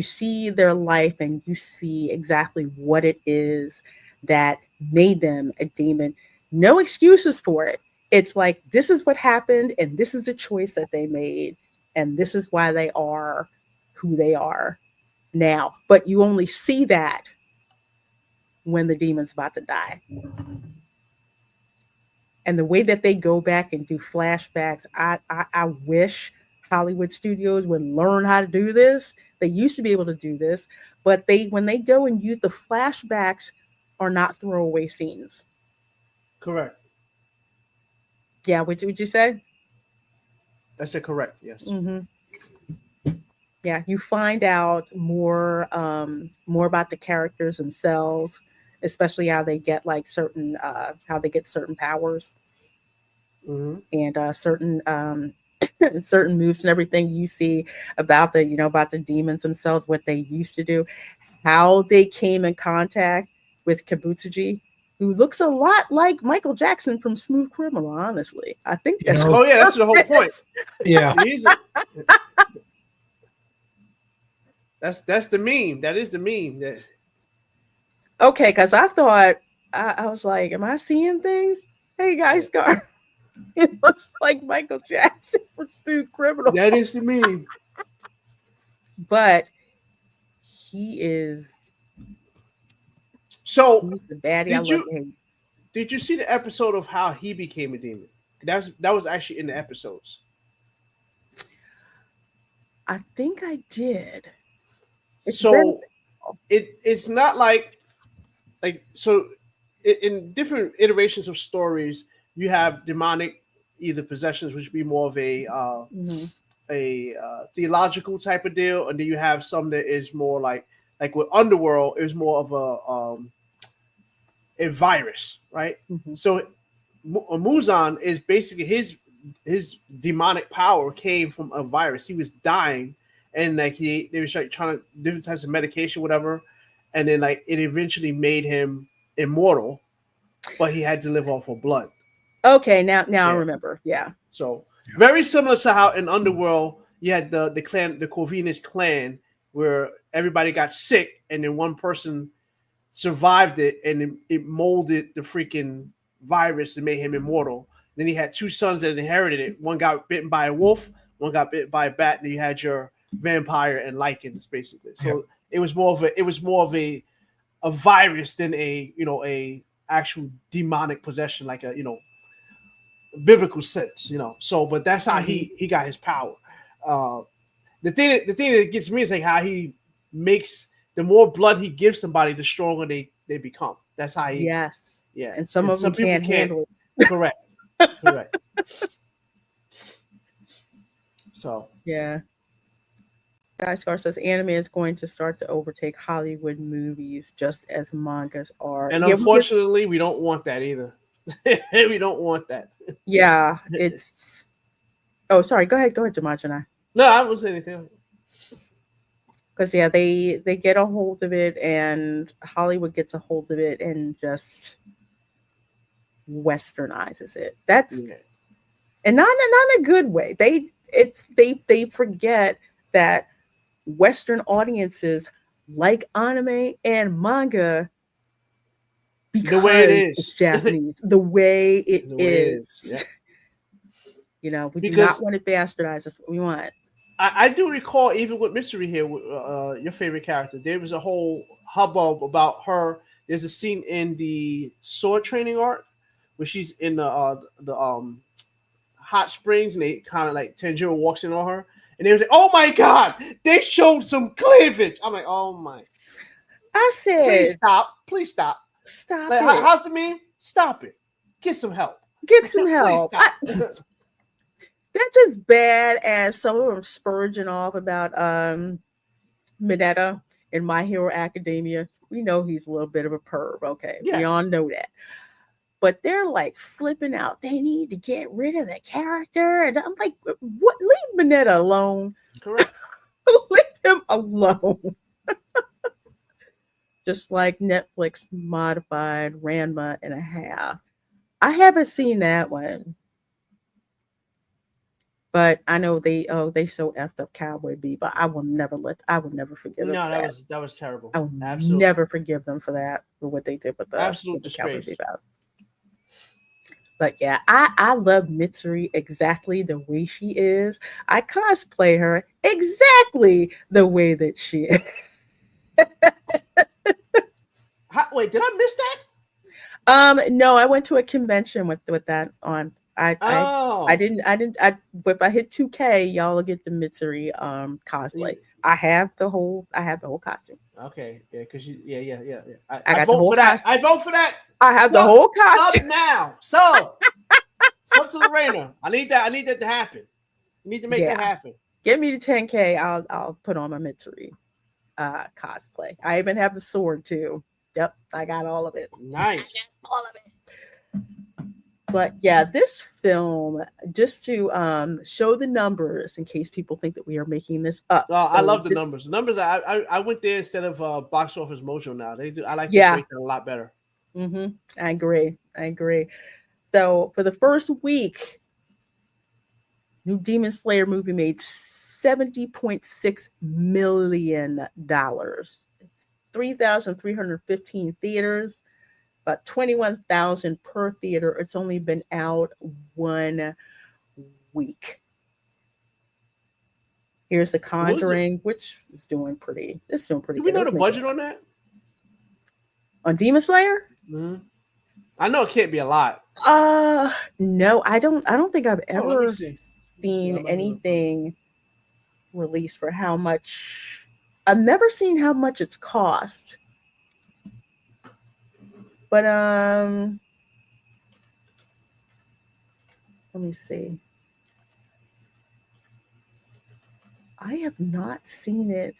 see their life, and you see exactly what it is that made them a demon. No excuses for it. It's like, this is what happened, and this is the choice that they made, and this is why they are who they are now. But you only see that when the demon's about to die. And the way that they go back and do flashbacks, I wish Hollywood studios would learn how to do this. They used to be able to do this, but when they go and use the flashbacks, are not throwaway scenes. Correct. Yeah, would you say? I said correct. Yes. Mm-hmm. Yeah, you find out more about the characters themselves, especially how they get certain powers, and certain certain moves and everything. You see about the demons themselves, what they used to do, how they came in contact with Kabutsuji, who looks a lot like Michael Jackson from Smooth Criminal. Honestly, I think that's that's the whole point. Yeah. That's the meme. That is the meme. Okay, because I thought I was like, am I seeing things? Hey guys, Scar. It looks like Michael Jackson from Smooth Criminal. That is the meme. But he is he's the baddie. Did you see the episode of how he became a demon? That was actually in the episodes. I think I did. It's not like so in different iterations of stories, you have demonic either possessions, which would be more of a theological type of deal, and then you have some that is more like with Underworld, it was more of a virus, right? So Muzan is basically his demonic power came from a virus. He was dying, and they were trying different types of medication, whatever, and then it eventually made him immortal, but he had to live off of blood. Okay, now I remember. Yeah. So very similar to how in Underworld you had the clan, the Corvinus clan, where everybody got sick, and then one person survived it, and it molded the freaking virus and made him immortal. Then he had two sons that inherited it. One got bitten by a wolf, one got bit by a bat, and you had your vampire and lichens, basically. So it was more of a virus than a actual demonic possession, like a biblical sense, So, but that's how he got his power. The thing that gets me is like how he makes the more blood he gives somebody, the stronger they become. That's how he. Yes. Yeah. And some of them can't handle it. Correct. Correct. So. Yeah. Guy Scar says anime is going to start to overtake Hollywood movies just as mangas are. And unfortunately, we don't want that either. We don't want that. Yeah, it's. Oh, sorry. Go ahead, Jamajana. No, I won't say anything. Because they get a hold of it, and Hollywood gets a hold of it, and just westernizes it. That's and not in a good way. They forget that Western audiences like anime and manga because the way it is. It's Japanese. The way it is. Yeah. We do not want it bastardized. That's what we want. I do recall, even with Mystery here, your favorite character, there was a whole hubbub about her. There's a scene in the sword training arc where she's in the hot springs, and they kind of like Tanjiro walks in on her, and they was like, "Oh my god, they showed some cleavage." I'm like, "Oh my!" I said, "Please stop, stop like, it." How's the meme? Stop it. Get some help. Get some help. That's as bad as some of them spurging off about Mineta in My Hero Academia. We know he's a little bit of a perv, okay? Yes. We all know that. But they're like flipping out. They need to get rid of the character. And I'm like, what? Leave Mineta alone. Correct. Leave him alone. Just like Netflix modified Ranma and a half. I haven't seen that one. But I know they so effed up Cowboy Bebop. I will never forgive them. No, that was terrible. I will never forgive them for that, for what they did with the absolute disgrace. Cowboy Bebop. But yeah, I love Mitsuri exactly the way she is. I cosplay her exactly the way that she is. Wait, did I miss that? No, I went to a convention with that on. I didn't. If I hit 2K, y'all will get the Mitsuri cosplay. I have the whole costume. Okay, yeah, because yeah. I vote for that. I vote for that. I have the whole costume now. So, up to Reina. I need that to happen. You need to make that happen. Get me to 10K. I'll put on my Mitsuri cosplay. I even have the sword too. Yep, I got all of it. Nice. All of it. But yeah, this film, just to show the numbers in case people think that we are making this up. Oh, I love the numbers. The numbers, I went there instead of Box Office Mojo now. I like this a lot better. Mm-hmm. I agree. So for the first week, new Demon Slayer movie made $70.6 million. 3,315 theaters. About 21,000 per theater. It's only been out 1 week. Here's The Conjuring, which is doing pretty. It's doing pretty. Do we know the budget on that? On Demon Slayer? Mm-hmm. I know it can't be a lot. No, I don't think I've ever seen anything released for how much. I've never seen how much it's cost. But let me see. I have not seen it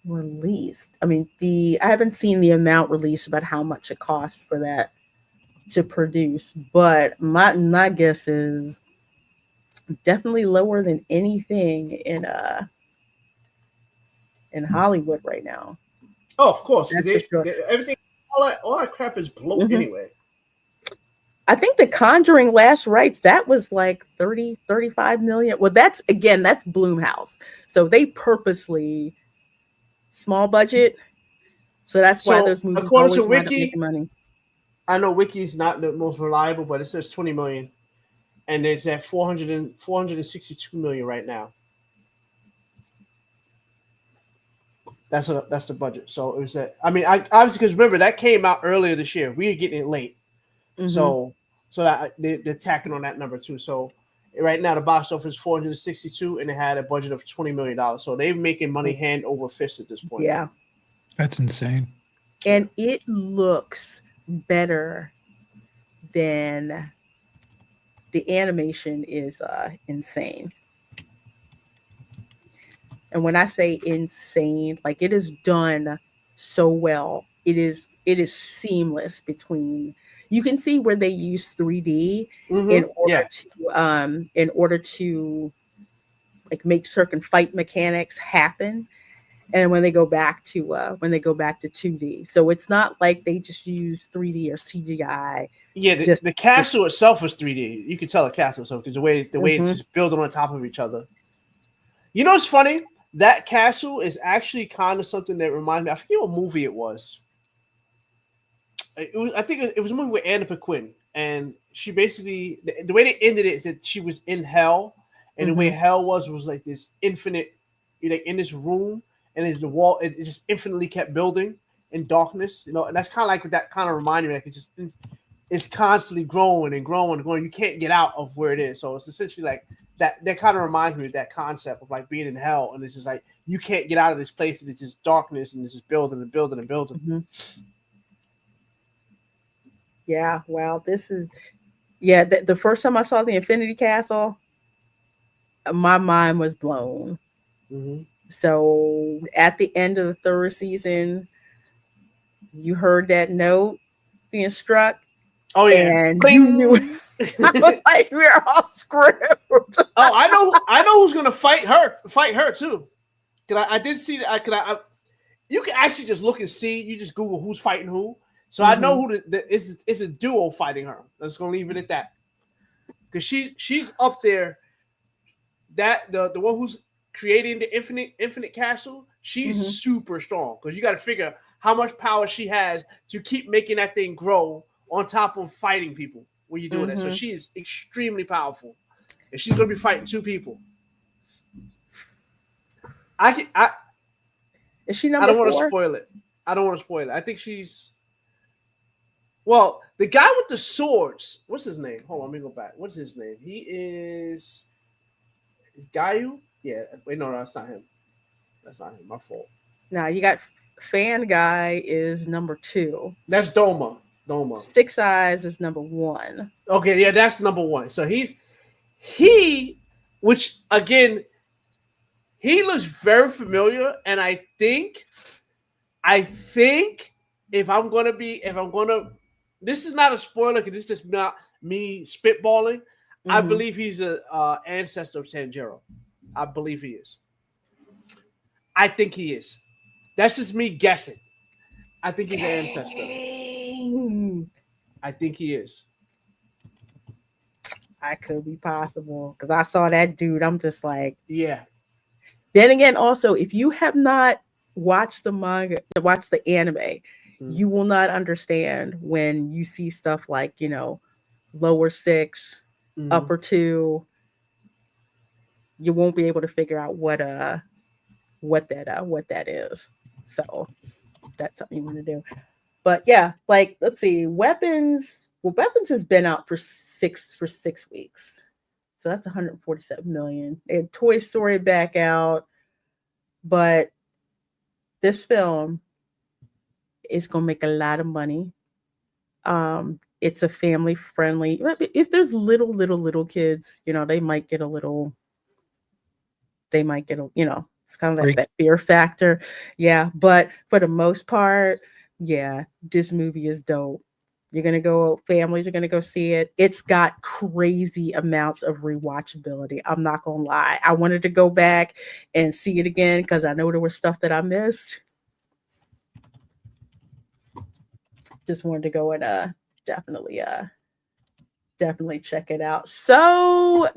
released. I mean, I haven't seen the amount released about how much it costs for that to produce. But my guess is definitely lower than anything in Hollywood right now. Oh, of course. Everything. All that crap is bloat anyway. I think The Conjuring Last Rites, that was like 35 million. Well, that's Blumhouse. So they purposely small budget. So that's why those movies according always to wind up Wiki, making money. I know Wiki's not the most reliable, but it says 20 million and it's at 462 million right now. That's the budget. So it was that. I mean, I obviously, because remember that came out earlier this year. We were getting it late, so that they're tacking on that number too. So right now the box office is 462, and it had a budget of $20 million. So they're making money hand over fist at this point. Yeah, That's insane. and it looks better than the animation is insane. And when I say insane, like it is done so well. It is seamless between. You can see where they use 3D in order to like make certain fight mechanics happen, and when they go back to 2D. So it's not like they just use 3D or CGI. Yeah, the castle itself is 3D. You can tell the castle itself because the way it's just building on top of each other. You know what's funny? That castle is actually kind of something that reminds me. I forget what movie it was. I think it was a movie with Anna Paquin, and she basically the way they ended it is that she was in hell, and the way hell was like this infinite, like in this room, and there's the wall. It just infinitely kept building in darkness, and that's kind of like what that kind of reminded me. Like it's constantly growing and growing and growing. You can't get out of where it is. So it's essentially like that kind of reminds me of that concept of like being in hell, and it's just like you can't get out of this place, and it's just darkness, and it's just building and building and building. Yeah, wow. This is the first time I saw the Infinity Castle, my mind was blown. So at the end of the third season, you heard that note being struck. Oh yeah, and you knew. I was like, we're all screwed. I know who's gonna fight her too. Cause I did see that. You can actually just look and see. You just Google who's fighting who. So I know who is a duo fighting her. I'm just gonna leave it at that. Cause she's up there. That the one who's creating the infinite castle, she's super strong. Cause you got to figure how much power she has to keep making that thing grow on top of fighting people when you're doing that. So she is extremely powerful, and she's gonna be fighting two people. Is she number 4? I don't want to spoil it. I think she's. Well, the guy with the swords, what's his name? Hold on, let me go back. What's his name? He is Gayu? Yeah. Wait, no, that's not him. That's not him. My fault. Now you got Fan Guy is number 2. That's Doma. 6 Eyes is number 1. Okay, yeah, that's number 1. So which again, he looks very familiar, and I think if I'm gonna this is not a spoiler because it's just not me spitballing. I believe he's an ancestor of Tanjiro. I believe he is. I think he is. That's just me guessing. I think he's an ancestor. I think he is. I could be possible because I saw that dude. I'm just like, yeah. Then again, also, if you have not watched the manga, watch the anime, you will not understand when you see stuff like, lower 6, upper 2. You won't be able to figure out what that is. So that's something you want to do. But yeah, like let's see, weapons. Well, weapons has been out for 6 weeks. So that's 147 million. They had Toy Story back out, but this film is gonna make a lot of money. It's a family friendly. If there's little kids, they might get a little. It's kind of like that fear factor. Yeah, but for the most part, yeah, this movie is dope. Families are gonna go see it. It's got crazy amounts of rewatchability. I'm not gonna lie. I wanted to go back and see it again because I know there was stuff that I missed. Just wanted to go and definitely check it out. So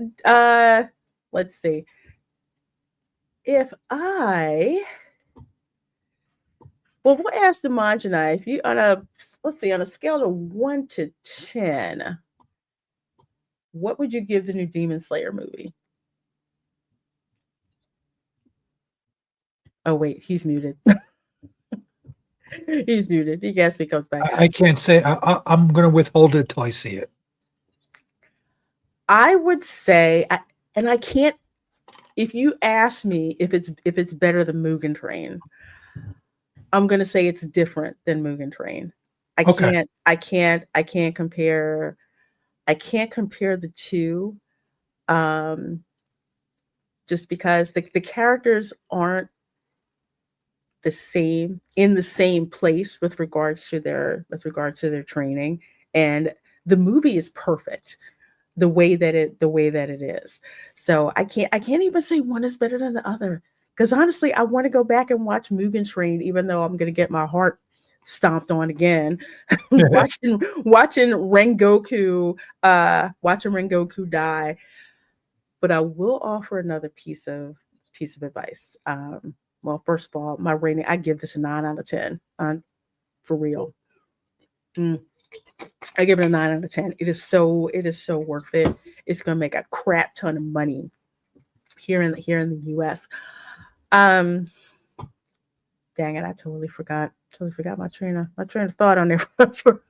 let's see. We'll ask Demogenize, you on a scale of 1 to 10, what would you give the new Demon Slayer movie? Oh wait, he's muted. He's muted. He guess he comes back. I can't say. I'm going to withhold it till I see it. I would say, and I can't. If you ask me if it's better than Mugen Train, I'm going to say it's different than Mugen Train. I can't compare. I can't compare the two. Just because the characters aren't the same in the same place with regards to their training, and the movie is perfect the way that it is. So I can't even say one is better than the other, because honestly I want to go back and watch Mugen Train, even though I'm going to get my heart stomped on again watching Rengoku die. But I will offer another piece of advice. Well, first of all, my rating, I give this a 9 out of 10. For real. I give it a 9 out of 10. It is so worth it. It's gonna make a crap ton of money here in the US. Dang it, I totally forgot my train of thought on there for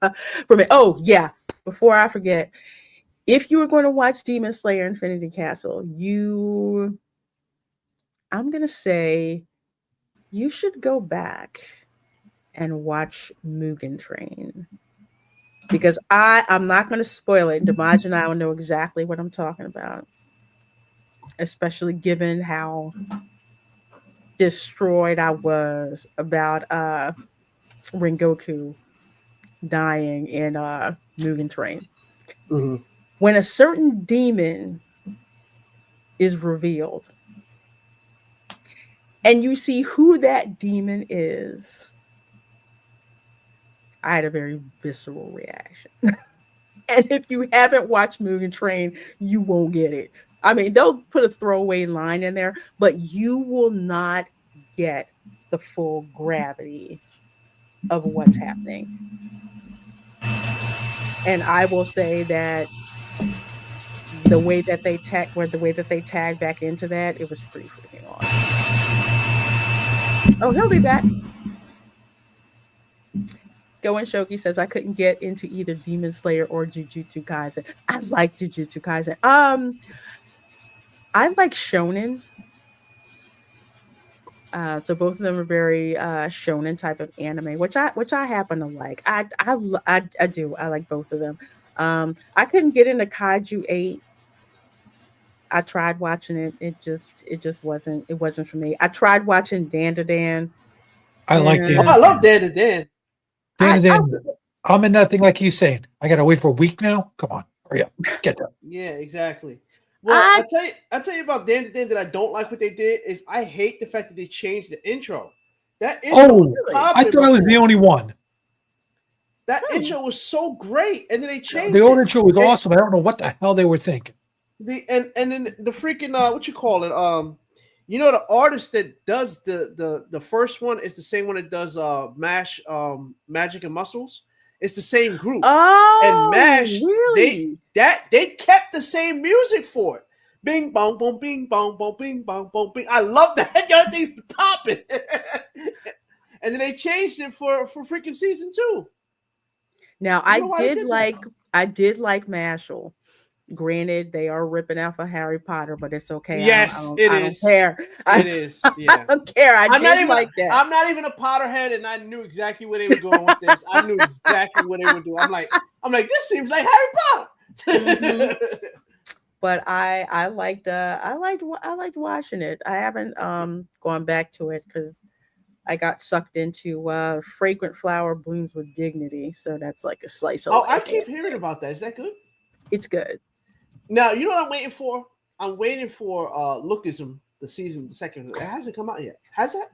me. Oh yeah, before I forget, if you were going to watch Demon Slayer Infinity Castle, I'm gonna say you should go back and watch Mugen Train, because I'm not going to spoil it. Damaj and I will know exactly what I'm talking about, especially given how destroyed I was about Rengoku dying in Mugen Train. Mm-hmm. When a certain demon is revealed and you see who that demon is, I had a very visceral reaction. And if you haven't watched Mugen Train, you won't get it. I mean, they'll put a throwaway line in there, but you will not get the full gravity of what's happening. And I will say that the way that they tag back into that, it was pretty freaking awesome. Oh, he'll be back. Going Shoki says I couldn't get into either Demon Slayer or Jujutsu Kaisen. I like Jujutsu Kaisen. I like shonen. So both of them are very shonen type of anime, which I happen to like. I do. I like both of them. I couldn't get into Kaiju 8. I tried watching it. It just wasn't for me. I tried watching Dan to Dan. I like Dan. Oh, I love Dan to Dan. I'm in nothing like you saying. I gotta wait for a week now. Come on, hurry up, get that. Yeah, exactly. Well, I'll tell you about Dan to Dan that I don't like what they did is I hate the fact that they changed the intro. That intro I thought I was the only one. That intro was so great, and then they changed the old intro was awesome. I don't know what the hell they were thinking. And then the freaking what you call it? You know, the artist that does the first one is the same one that does Mash Magic and Muscles. It's the same group. Oh, and Mash, really? They kept the same music for it. Bing bong boom, bing bong boom, bing bong boom, bing. I love that. Y'all thing's popping. And then they changed it for freaking season 2. Now I did like Mashal. Granted, they are ripping out for Harry Potter, but it's okay. Yes, I don't care. It is. Yeah. I don't care. I'm not even a Potterhead, and I knew exactly where they were going with this. I knew exactly what they were doing. I'm like, this seems like Harry Potter. Mm-hmm. But I liked watching it. I haven't gone back to it because I got sucked into Fragrant Flower Blooms with Dignity. So that's like a slice of life. I keep hearing about that. Is that good? It's good. Now, you know what I'm waiting for? I'm waiting for Lookism, the second. It hasn't come out yet. Has it?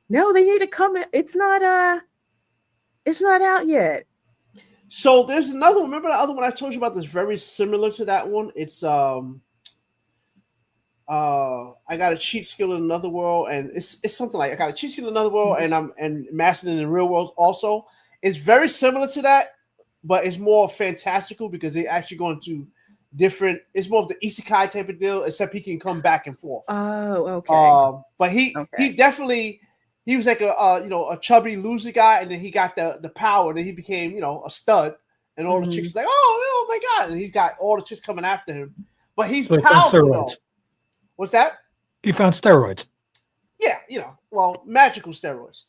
No, they need to come. It's not out yet. So there's another one. Remember the other one I told you about that's very similar to that one? It's I got a cheat skill in another world, and it's something like I got a cheat skill in another world, and I'm mastering in the real world also. It's very similar to that, but it's more fantastical because they're actually going to different. It's more of the isekai type of deal, except he can come back and forth. Oh, okay. But he Okay. definitely he was like a chubby loser guy, and then he got the power, and then he became a stud, and all the chicks like oh my god, and he's got all the chicks coming after him. But he's So he found powerful though. steroids. What's that? He found steroids. Yeah, magical steroids.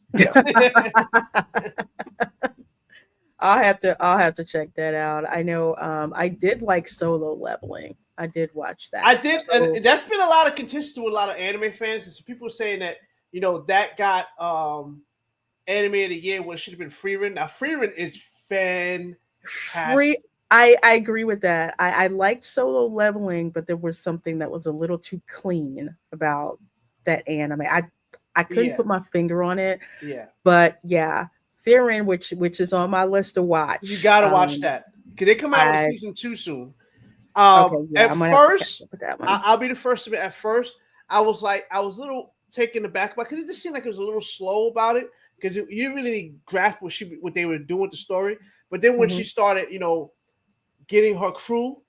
I'll have to check that out. I know I did like Solo Leveling. I did watch that. I did, and that's been a lot of contention with a lot of anime fans. And some people saying that that got anime of the year when it should have been Frieren. Now Frieren is fantastic. I agree with that. I liked Solo Leveling, but there was something that was a little too clean about that anime. I couldn't put my finger on it. Yeah. But yeah, Frieren, which is on my list to watch. You gotta watch that. Because they come out with season 2 soon. Okay, yeah, at I'm gonna have to first, catch up with that one. I'll be the first to admit, at first, I was a little taken aback by because it just seemed like it was a little slow about it. Because you didn't really grasp what they were doing with the story. But then when she started, getting her crew,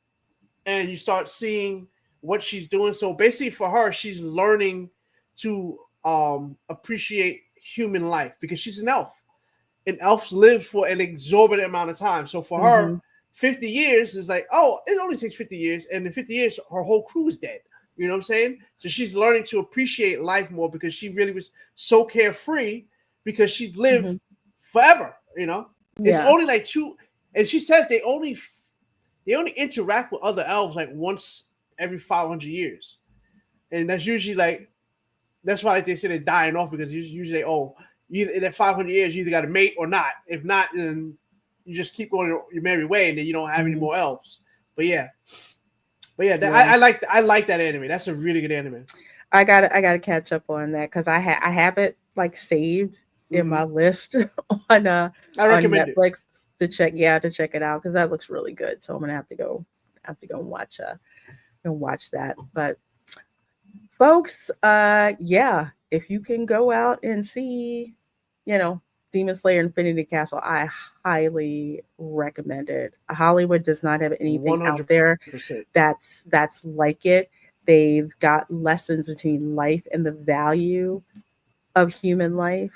and you start seeing what she's doing. So basically, for her, she's learning to appreciate human life because she's an elf, and elves live for an exorbitant amount of time. So for her, 50 years is like, oh, it only takes 50 years, and in 50 years, her whole crew is dead. You know what I'm saying? So she's learning to appreciate life more because she really was so carefree because she lived forever. It's only like 2, and she said they only interact with other elves like once every 500 years, and that's usually that's why they say they're dying off because usually either in that 500 years you either got a mate or not. If not, then you just keep going your merry way, and then you don't have any more elves. But yeah. I like that anime. That's a really good anime. I gotta catch up on that because I have it saved in my list on Netflix to check it out because that looks really good. So I'm gonna have to go and watch that. But folks, if you can go out and see, Demon Slayer Infinity Castle, I highly recommend it. Hollywood does not have anything 100%. Out there that's like it. They've got lessons between life and the value of human life.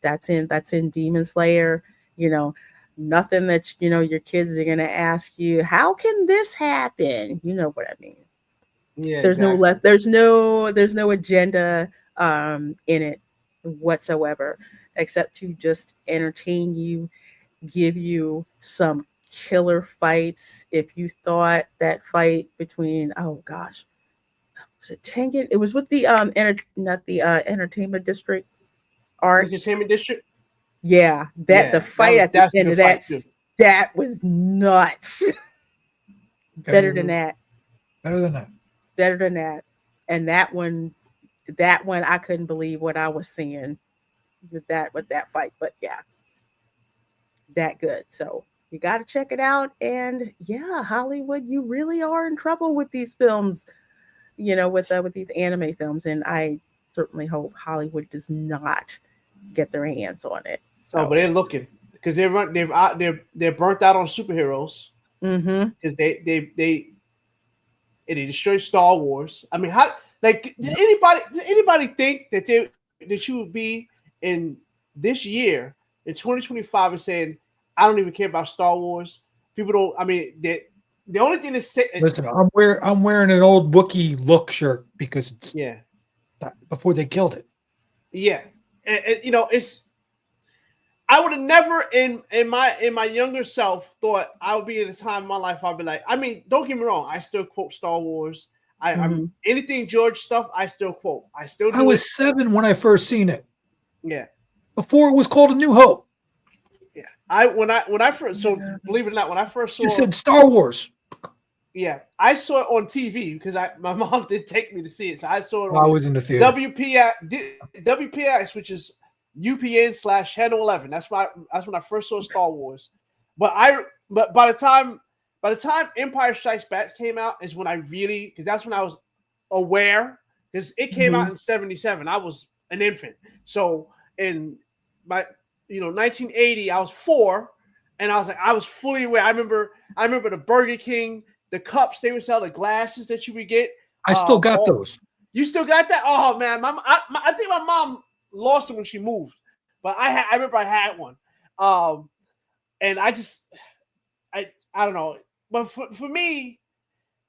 That's in Demon Slayer. Nothing that your kids are gonna ask you, how can this happen? You know what I mean? Yeah. There's no agenda in it whatsoever, except to just entertain you, give you some killer fights. If you thought that fight between was it Tengen? It was with the Entertainment District arc. Entertainment District. Yeah, the fight at the end of that was nuts. Better than that. And that one I couldn't believe what I was seeing with that fight. But yeah, that good. So you got to check it out. And yeah, Hollywood, you really are in trouble with these films, with these anime films. And I certainly hope Hollywood does not get their hands on it. So, but they're looking because they're burnt out on superheroes. Because they destroyed Star Wars. I mean, how did anybody think that you would be in this year in 2025 and saying I don't even care about Star Wars? People don't. I mean, the only thing that's listen. I'm wearing an old Wookiee look shirt because it's before they killed it. Yeah, and it's. I would have never in my younger self thought I would be at a time in my life I'd be like, I mean, don't get me wrong, I still quote Star Wars. I'm anything George stuff, I still quote. I was 7 when I first seen it. Yeah. Before it was called A New Hope. Yeah. When I first believe it or not, when I first saw you said Star Wars. Yeah, I saw it on TV because my mom did take me to see it. So I saw it on I was in the theater. WPX, which is UPN/Channel 11. That's when I first saw Star Wars. But by the time Empire Strikes Back came out is when I really, because that's when I was aware, because it came out in 1977. I was an infant. So in 1980, I was 4, And I was fully aware. I remember the Burger King, the cups they would sell, the glasses that you would get. I still got those. You still got that? Oh man, I think my mom lost them when she moved, but I remember I had one. And I don't know. But for me,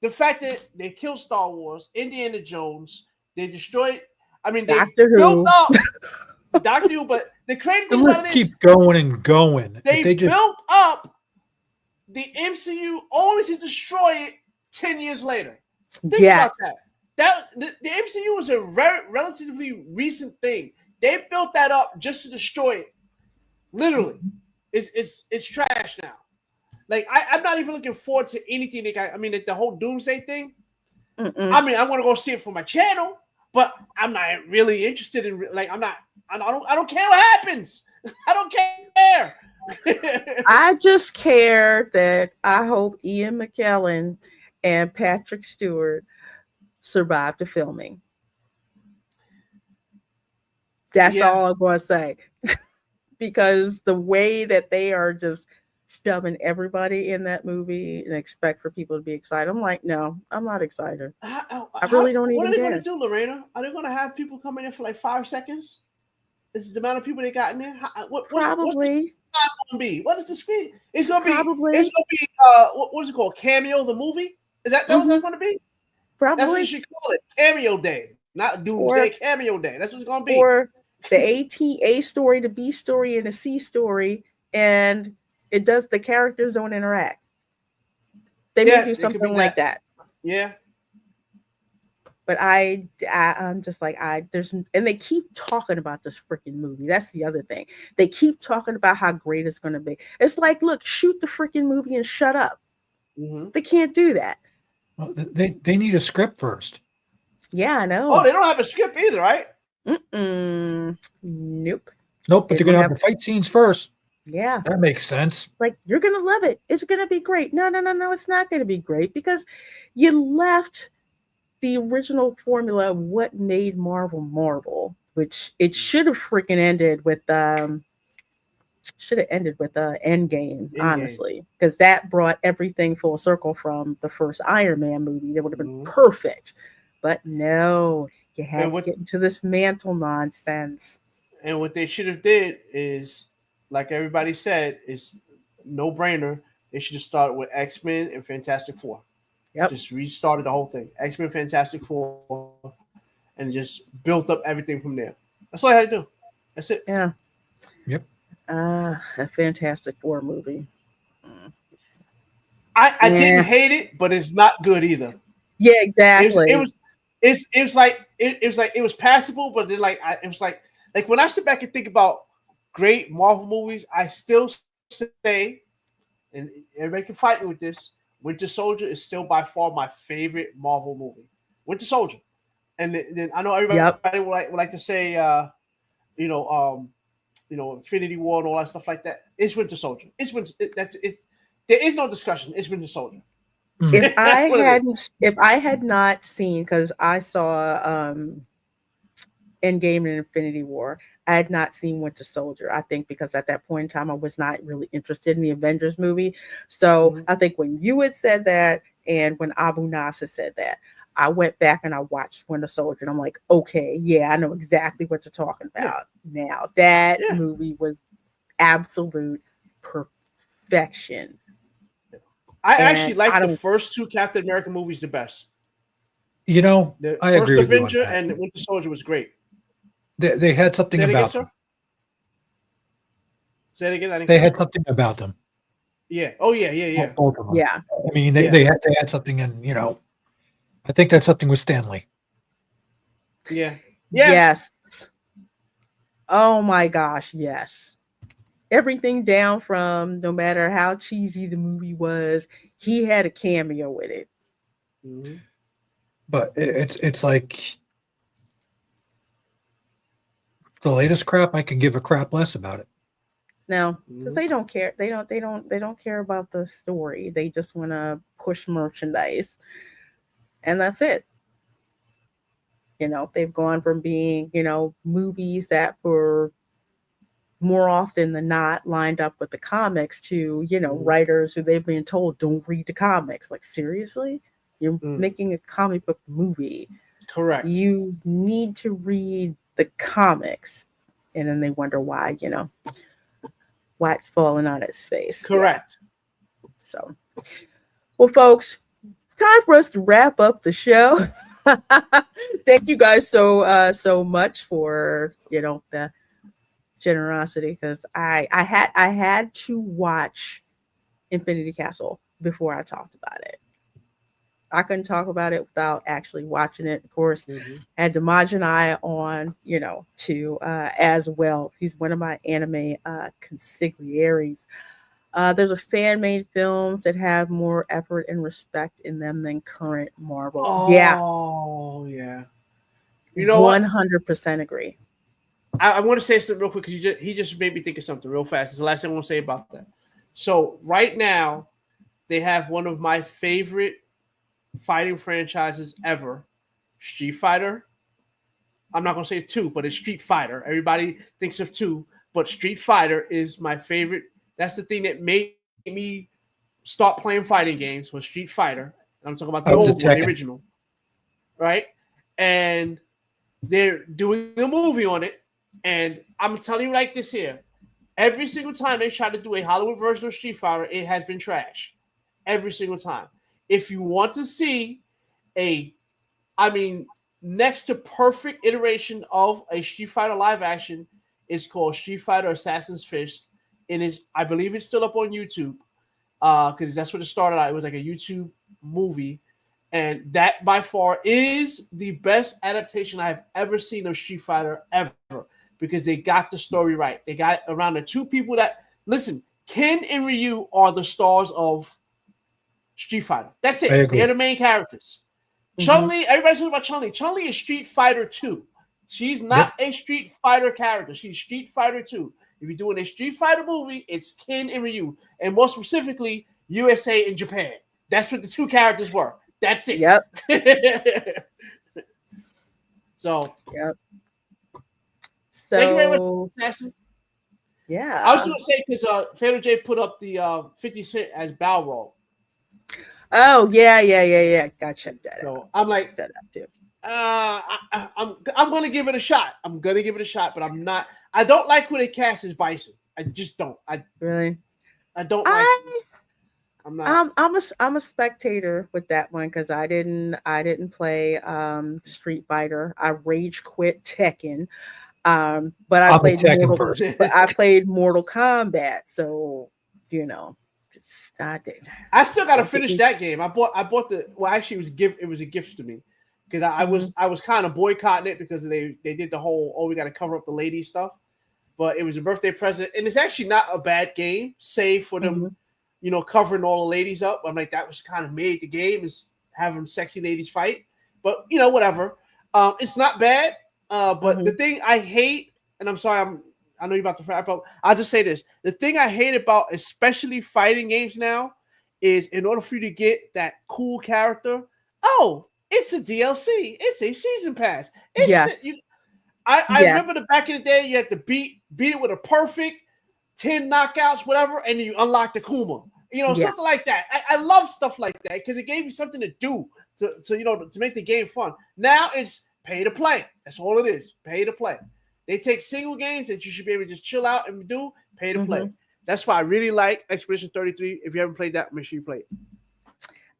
the fact that they killed Star Wars, Indiana Jones, they destroyed. I mean, they Doctor Who. built up Doctor Who, but the crazy thing about it is keep going and going. they built up the MCU only to destroy it 10 years later. Think about that. The MCU was a relatively recent thing. They built that up just to destroy it. Literally, it's trash now. Like I'm not even looking forward to anything. The whole Doomsday thing. Mm-mm. I mean, I'm gonna go see it for my channel, but I'm not really interested in. Like, I don't care what happens. I don't care. I just care that I hope Ian McKellen and Patrick Stewart survive the filming. That's all I'm going to say. Because the way that they are just shoving everybody in that movie and expect for people to be excited, I'm like, no, I'm not excited. I really don't even care. What are they going to do, Lorena? Are they going to have people come in for like 5 seconds? Is the amount of people they got in there? Probably. What is the speed? It's gonna be. Probably. It's gonna be. What is it called? Cameo the movie? Is that what it's gonna be? Probably. That's what you should call it. Cameo Day, not Doomsday. Cameo Day. That's what it's gonna be. Or the A story, the B story, and the C story, and it does. The characters don't interact. They may do something like that. Yeah. But I'm just like, and they keep talking about this freaking movie. That's the other thing. They keep talking about how great it's going to be. It's like, look, shoot the freaking movie and shut up. Mm-hmm. They can't do that. Well, they need a script first. Yeah, I know. Oh, they don't have a script either, right? Nope. Nope, but they're going to have the fight scenes first. Yeah. That makes sense. Like, you're going to love it. It's going to be great. No, it's not going to be great because you left the original formula of what made Marvel, which it should have freaking ended with Endgame, honestly, because that brought everything full circle from the first Iron Man movie. That would have been perfect, but no, you had to get into this mantle nonsense. And what they should have did is, like everybody said, is no brainer. They should have started with X-Men and Fantastic Four. Yep. Just restarted the whole thing. X-Men, Fantastic Four, and just built up everything from there. That's all I had to do. That's it. Yeah. Yep. A Fantastic Four movie. I didn't hate it, but it's not good either. Yeah, exactly. It was passable, but then it was like when I sit back and think about great Marvel movies, I still say, and everybody can fight me with this, Winter Soldier is still by far my favorite Marvel movie. Winter Soldier, and then I know everybody would like to say, Infinity War and all that stuff like that. It's Winter Soldier. There is no discussion. It's Winter Soldier. If I had not seen, because I saw Endgame and Infinity War, I had not seen Winter Soldier. I think because at that point in time I was not really interested in the Avengers movie. So I think when you had said that and when Abu Nasser said that, I went back and I watched Winter Soldier and I'm like, okay, yeah, I know exactly what you're talking about now. That movie was absolute perfection. I actually like the first two Captain America movies the best. You know, I agree with you on Avenger that. and Winter Soldier was great. They had something about them. Say it again. They had something about them. Yeah. Oh yeah. Both of them. Yeah. I mean, they had something, and I think that something was Stanley. Yeah. Yes. Oh my gosh, yes. Everything down from no matter how cheesy the movie was, he had a cameo with it. Mm-hmm. But it's like the latest crap. I can give a crap less about it. No, because they don't care. They don't care about the story. They just want to push merchandise, and that's it. They've gone from being movies that were more often than not lined up with the comics to, writers who they've been told don't read the comics. Like, seriously? You're making a comic book movie. Correct. You need to read the comics. And then they wonder why, why it's falling on its face. Correct. Yeah. So, well, folks, time for us to wrap up the show. Thank you guys so much for the generosity, because I had to watch Infinity Castle before I talked about it. I couldn't talk about it without actually watching it. Of course, had Demaj on, to as well. He's one of my anime consiglieres. There's a fan-made films that have more effort and respect in them than current Marvel. Oh, yeah. You know 100% agree. I want to say something real quick because he just made me think of something real fast. It's the last thing I want to say about that. So right now, they have one of my favorite fighting franchises ever, Street Fighter. I'm not going to say 2, but it's Street Fighter. Everybody thinks of 2, but Street Fighter is my favorite. That's the thing that made me start playing fighting games, was Street Fighter. I'm talking about the old one, the original. Right? And they're doing a movie on it. And I'm telling you like this here. Every single time they try to do a Hollywood version of Street Fighter, it has been trash. Every single time. If you want to see next to perfect iteration of a Street Fighter live action, it's called Street Fighter Assassin's Fist. It is, I believe it's still up on YouTube, because that's what it started out. It was like a YouTube movie. And that by far is the best adaptation I've ever seen of Street Fighter ever, because they got the story right. They got around the two people that, listen, Ken and Ryu are the stars of Street Fighter. That's it. They're the main characters. Chun-Li, everybody's talking about Chun-Li. Chun-Li is Street Fighter 2. She's not a Street Fighter character. She's Street Fighter 2. If you're doing a Street Fighter movie, it's Ken and Ryu. And more specifically, USA and Japan. That's what the two characters were. That's it. Yep. So, thank you very much, Assassin. Yeah. I was going to say, because Fatal J put up the 50 Cent as Balrog. Oh, yeah. Gotta check that out. I'm like, that out too. I'm going to give it a shot. But I'm not. I don't like who they cast as Bison. I just don't. I don't like. I'm not. I'm a spectator with that one, because I didn't play Street Fighter. I rage quit Tekken. But I played Mortal Kombat. So I still got to finish that game. I bought the. Well, actually, it was a gift to me, because I was kind of boycotting it because they did the whole we got to cover up the lady stuff. But it was a birthday present, and it's actually not a bad game, save for them, covering all the ladies up. I'm like, that was kind of made the game, is having sexy ladies fight. But whatever. It's not bad. But the thing I hate, and I'm sorry, I know you're about to wrap up. I'll just say this: the thing I hate about especially fighting games now is, in order for you to get that cool character, it's a DLC, it's a season pass. I remember back in the day, you had to beat it with a perfect 10 knockouts, whatever, and you unlock the Kuma. Something like that. I love stuff like that, because it gave you something to do to make the game fun. Now it's pay to play. That's all it is. Pay to play. They take single games that you should be able to just chill out and do. Pay to play. That's why I really like Expedition 33. If you haven't played that, make sure you play it.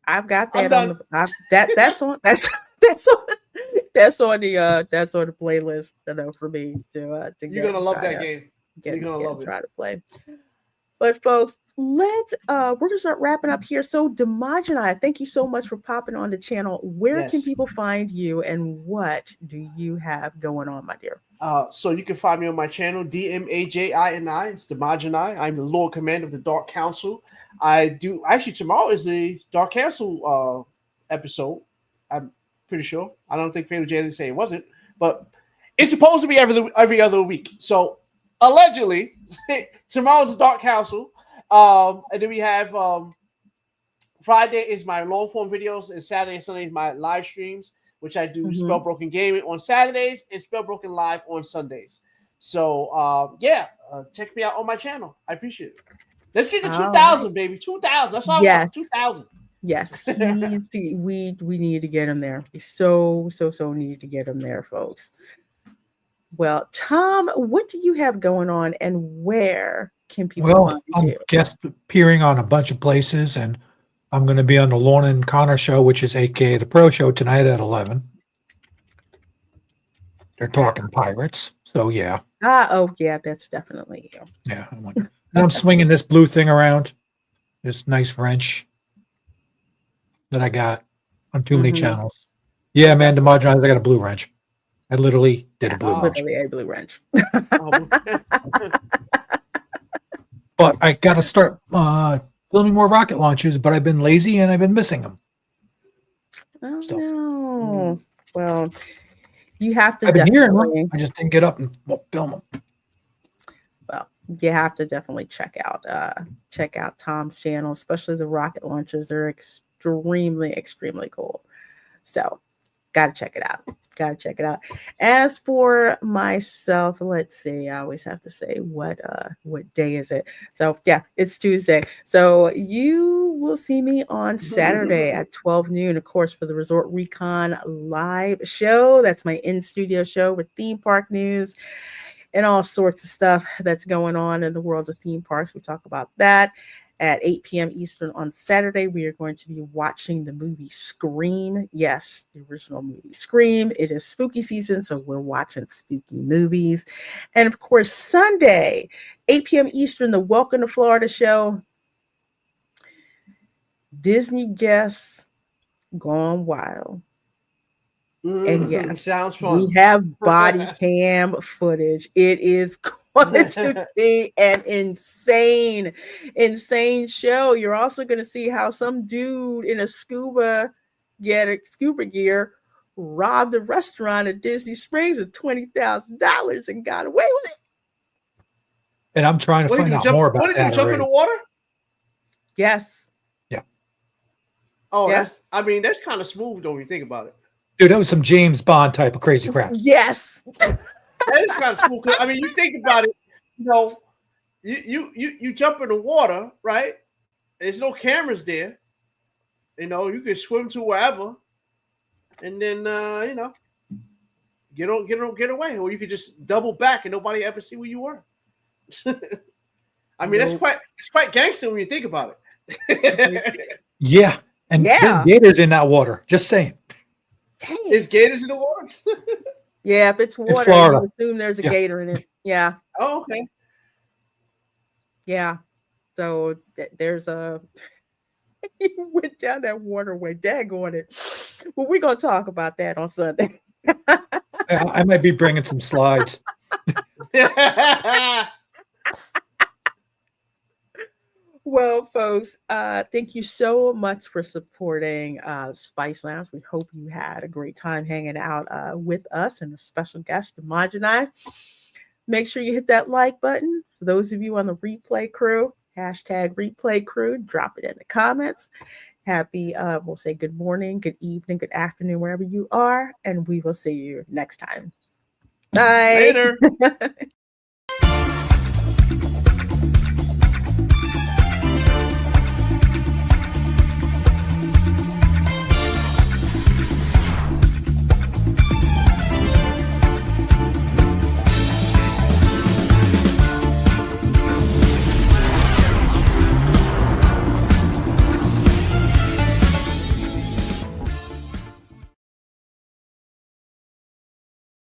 I've got that on that's on the playlist for me to You're gonna love that game. You're gonna love it. Try to play. But folks, we're gonna start wrapping up here. So Demaj and I, thank you so much for popping on the channel. Where can people find you, and what do you have going on, my dear? So you can find me on my channel, DMAJI. It's Demaj and I. I'm the Lord Commander of the Dark Council. Tomorrow is the Dark Council episode. I'm pretty sure. I don't think Fatal J didn't say it wasn't, but it's supposed to be every other week. So allegedly, tomorrow's the Dark Council. And then we have Friday is my long form videos, and Saturday and Sunday is my live streams, which I do Spellbroken Gaming on Saturdays and Spellbroken Live on Sundays. So check me out on my channel. I appreciate it. Let's get to All 2,000, baby. 2,000. That's all I Yes. want. 2,000. Yes, we need to get him there. We so need to get him there, folks. Well, Tom, what do you have going on, and where can people Well, find I'm you? guest appearing on a bunch of places, and I'm going to be on the Lorna and Connor show, which is AKA the Pro Show, tonight at 11. They're talking pirates, so yeah. Oh yeah, that's definitely you. Yeah. And I'm swinging this blue thing around, this nice wrench that I got on too many Mhm. channels. Yeah, man, to marginalize, I got a blue wrench. I literally did a blue Oh. wrench. Literally a blue wrench. Oh, But I got to start filming more rocket launches, but I've been lazy and I've been missing them. Oh So. no. Well, you have to I've been hearing definitely. them. I just didn't get up and film them. Well, you have to definitely check out Tom's channel, especially the rocket launches. They're extremely cool. So gotta check it out. As for myself, let's see. I always have to say what day is it? So yeah, it's Tuesday. So you will see me on Saturday at 12 noon, of course, for the Resort Recon live show. That's my in-studio show with theme park news and all sorts of stuff that's going on in the world of theme parks. We talk about that at 8 p.m. Eastern on Saturday. We are going to be watching the movie Scream. Yes, the original movie Scream. It is spooky season, so we're watching spooky movies. And of course, Sunday, 8 p.m. Eastern, the Welcome to Florida show. Disney guests gone wild. And yes, sounds fun. we have body cam footage. It is going to be an insane show. You're also going to see how some dude in a scuba gear robbed a restaurant at Disney Springs of $20,000 and got away with it. And I'm trying to find out more about that jump in already. the water? Yes. Yeah. Oh, Yeah. that's kind of smooth though when you think about it. Dude, that was some James Bond type of crazy crap. Yes. That is kind of smooth. I mean, you think about it, you know, you jump in the water, right? There's no cameras there. You know, you can swim to wherever, and then you know, get away, or you could just double back and nobody ever see where you were. I mean, it's quite gangster when you think about it. Yeah, and Yeah. gators in that water. Just saying. Dang. Is gators in the water? Yeah, if it's water, Florida. you assume there's a gator in it. Yeah. Oh, okay. Yeah. So there's a you went down that waterway. Daggone it. Well, we're gonna talk about that on Sunday. I might be bringing some slides. Well, folks, thank you so much for supporting Spice Lounge. We hope you had a great time hanging out with us and a special guest, Demaj and I. Make sure you hit that like button. For those of you on the replay crew, hashtag replay crew, drop it in the comments. Happy, we'll say good morning, good evening, good afternoon, wherever you are, and we will see you next time. Bye. Later.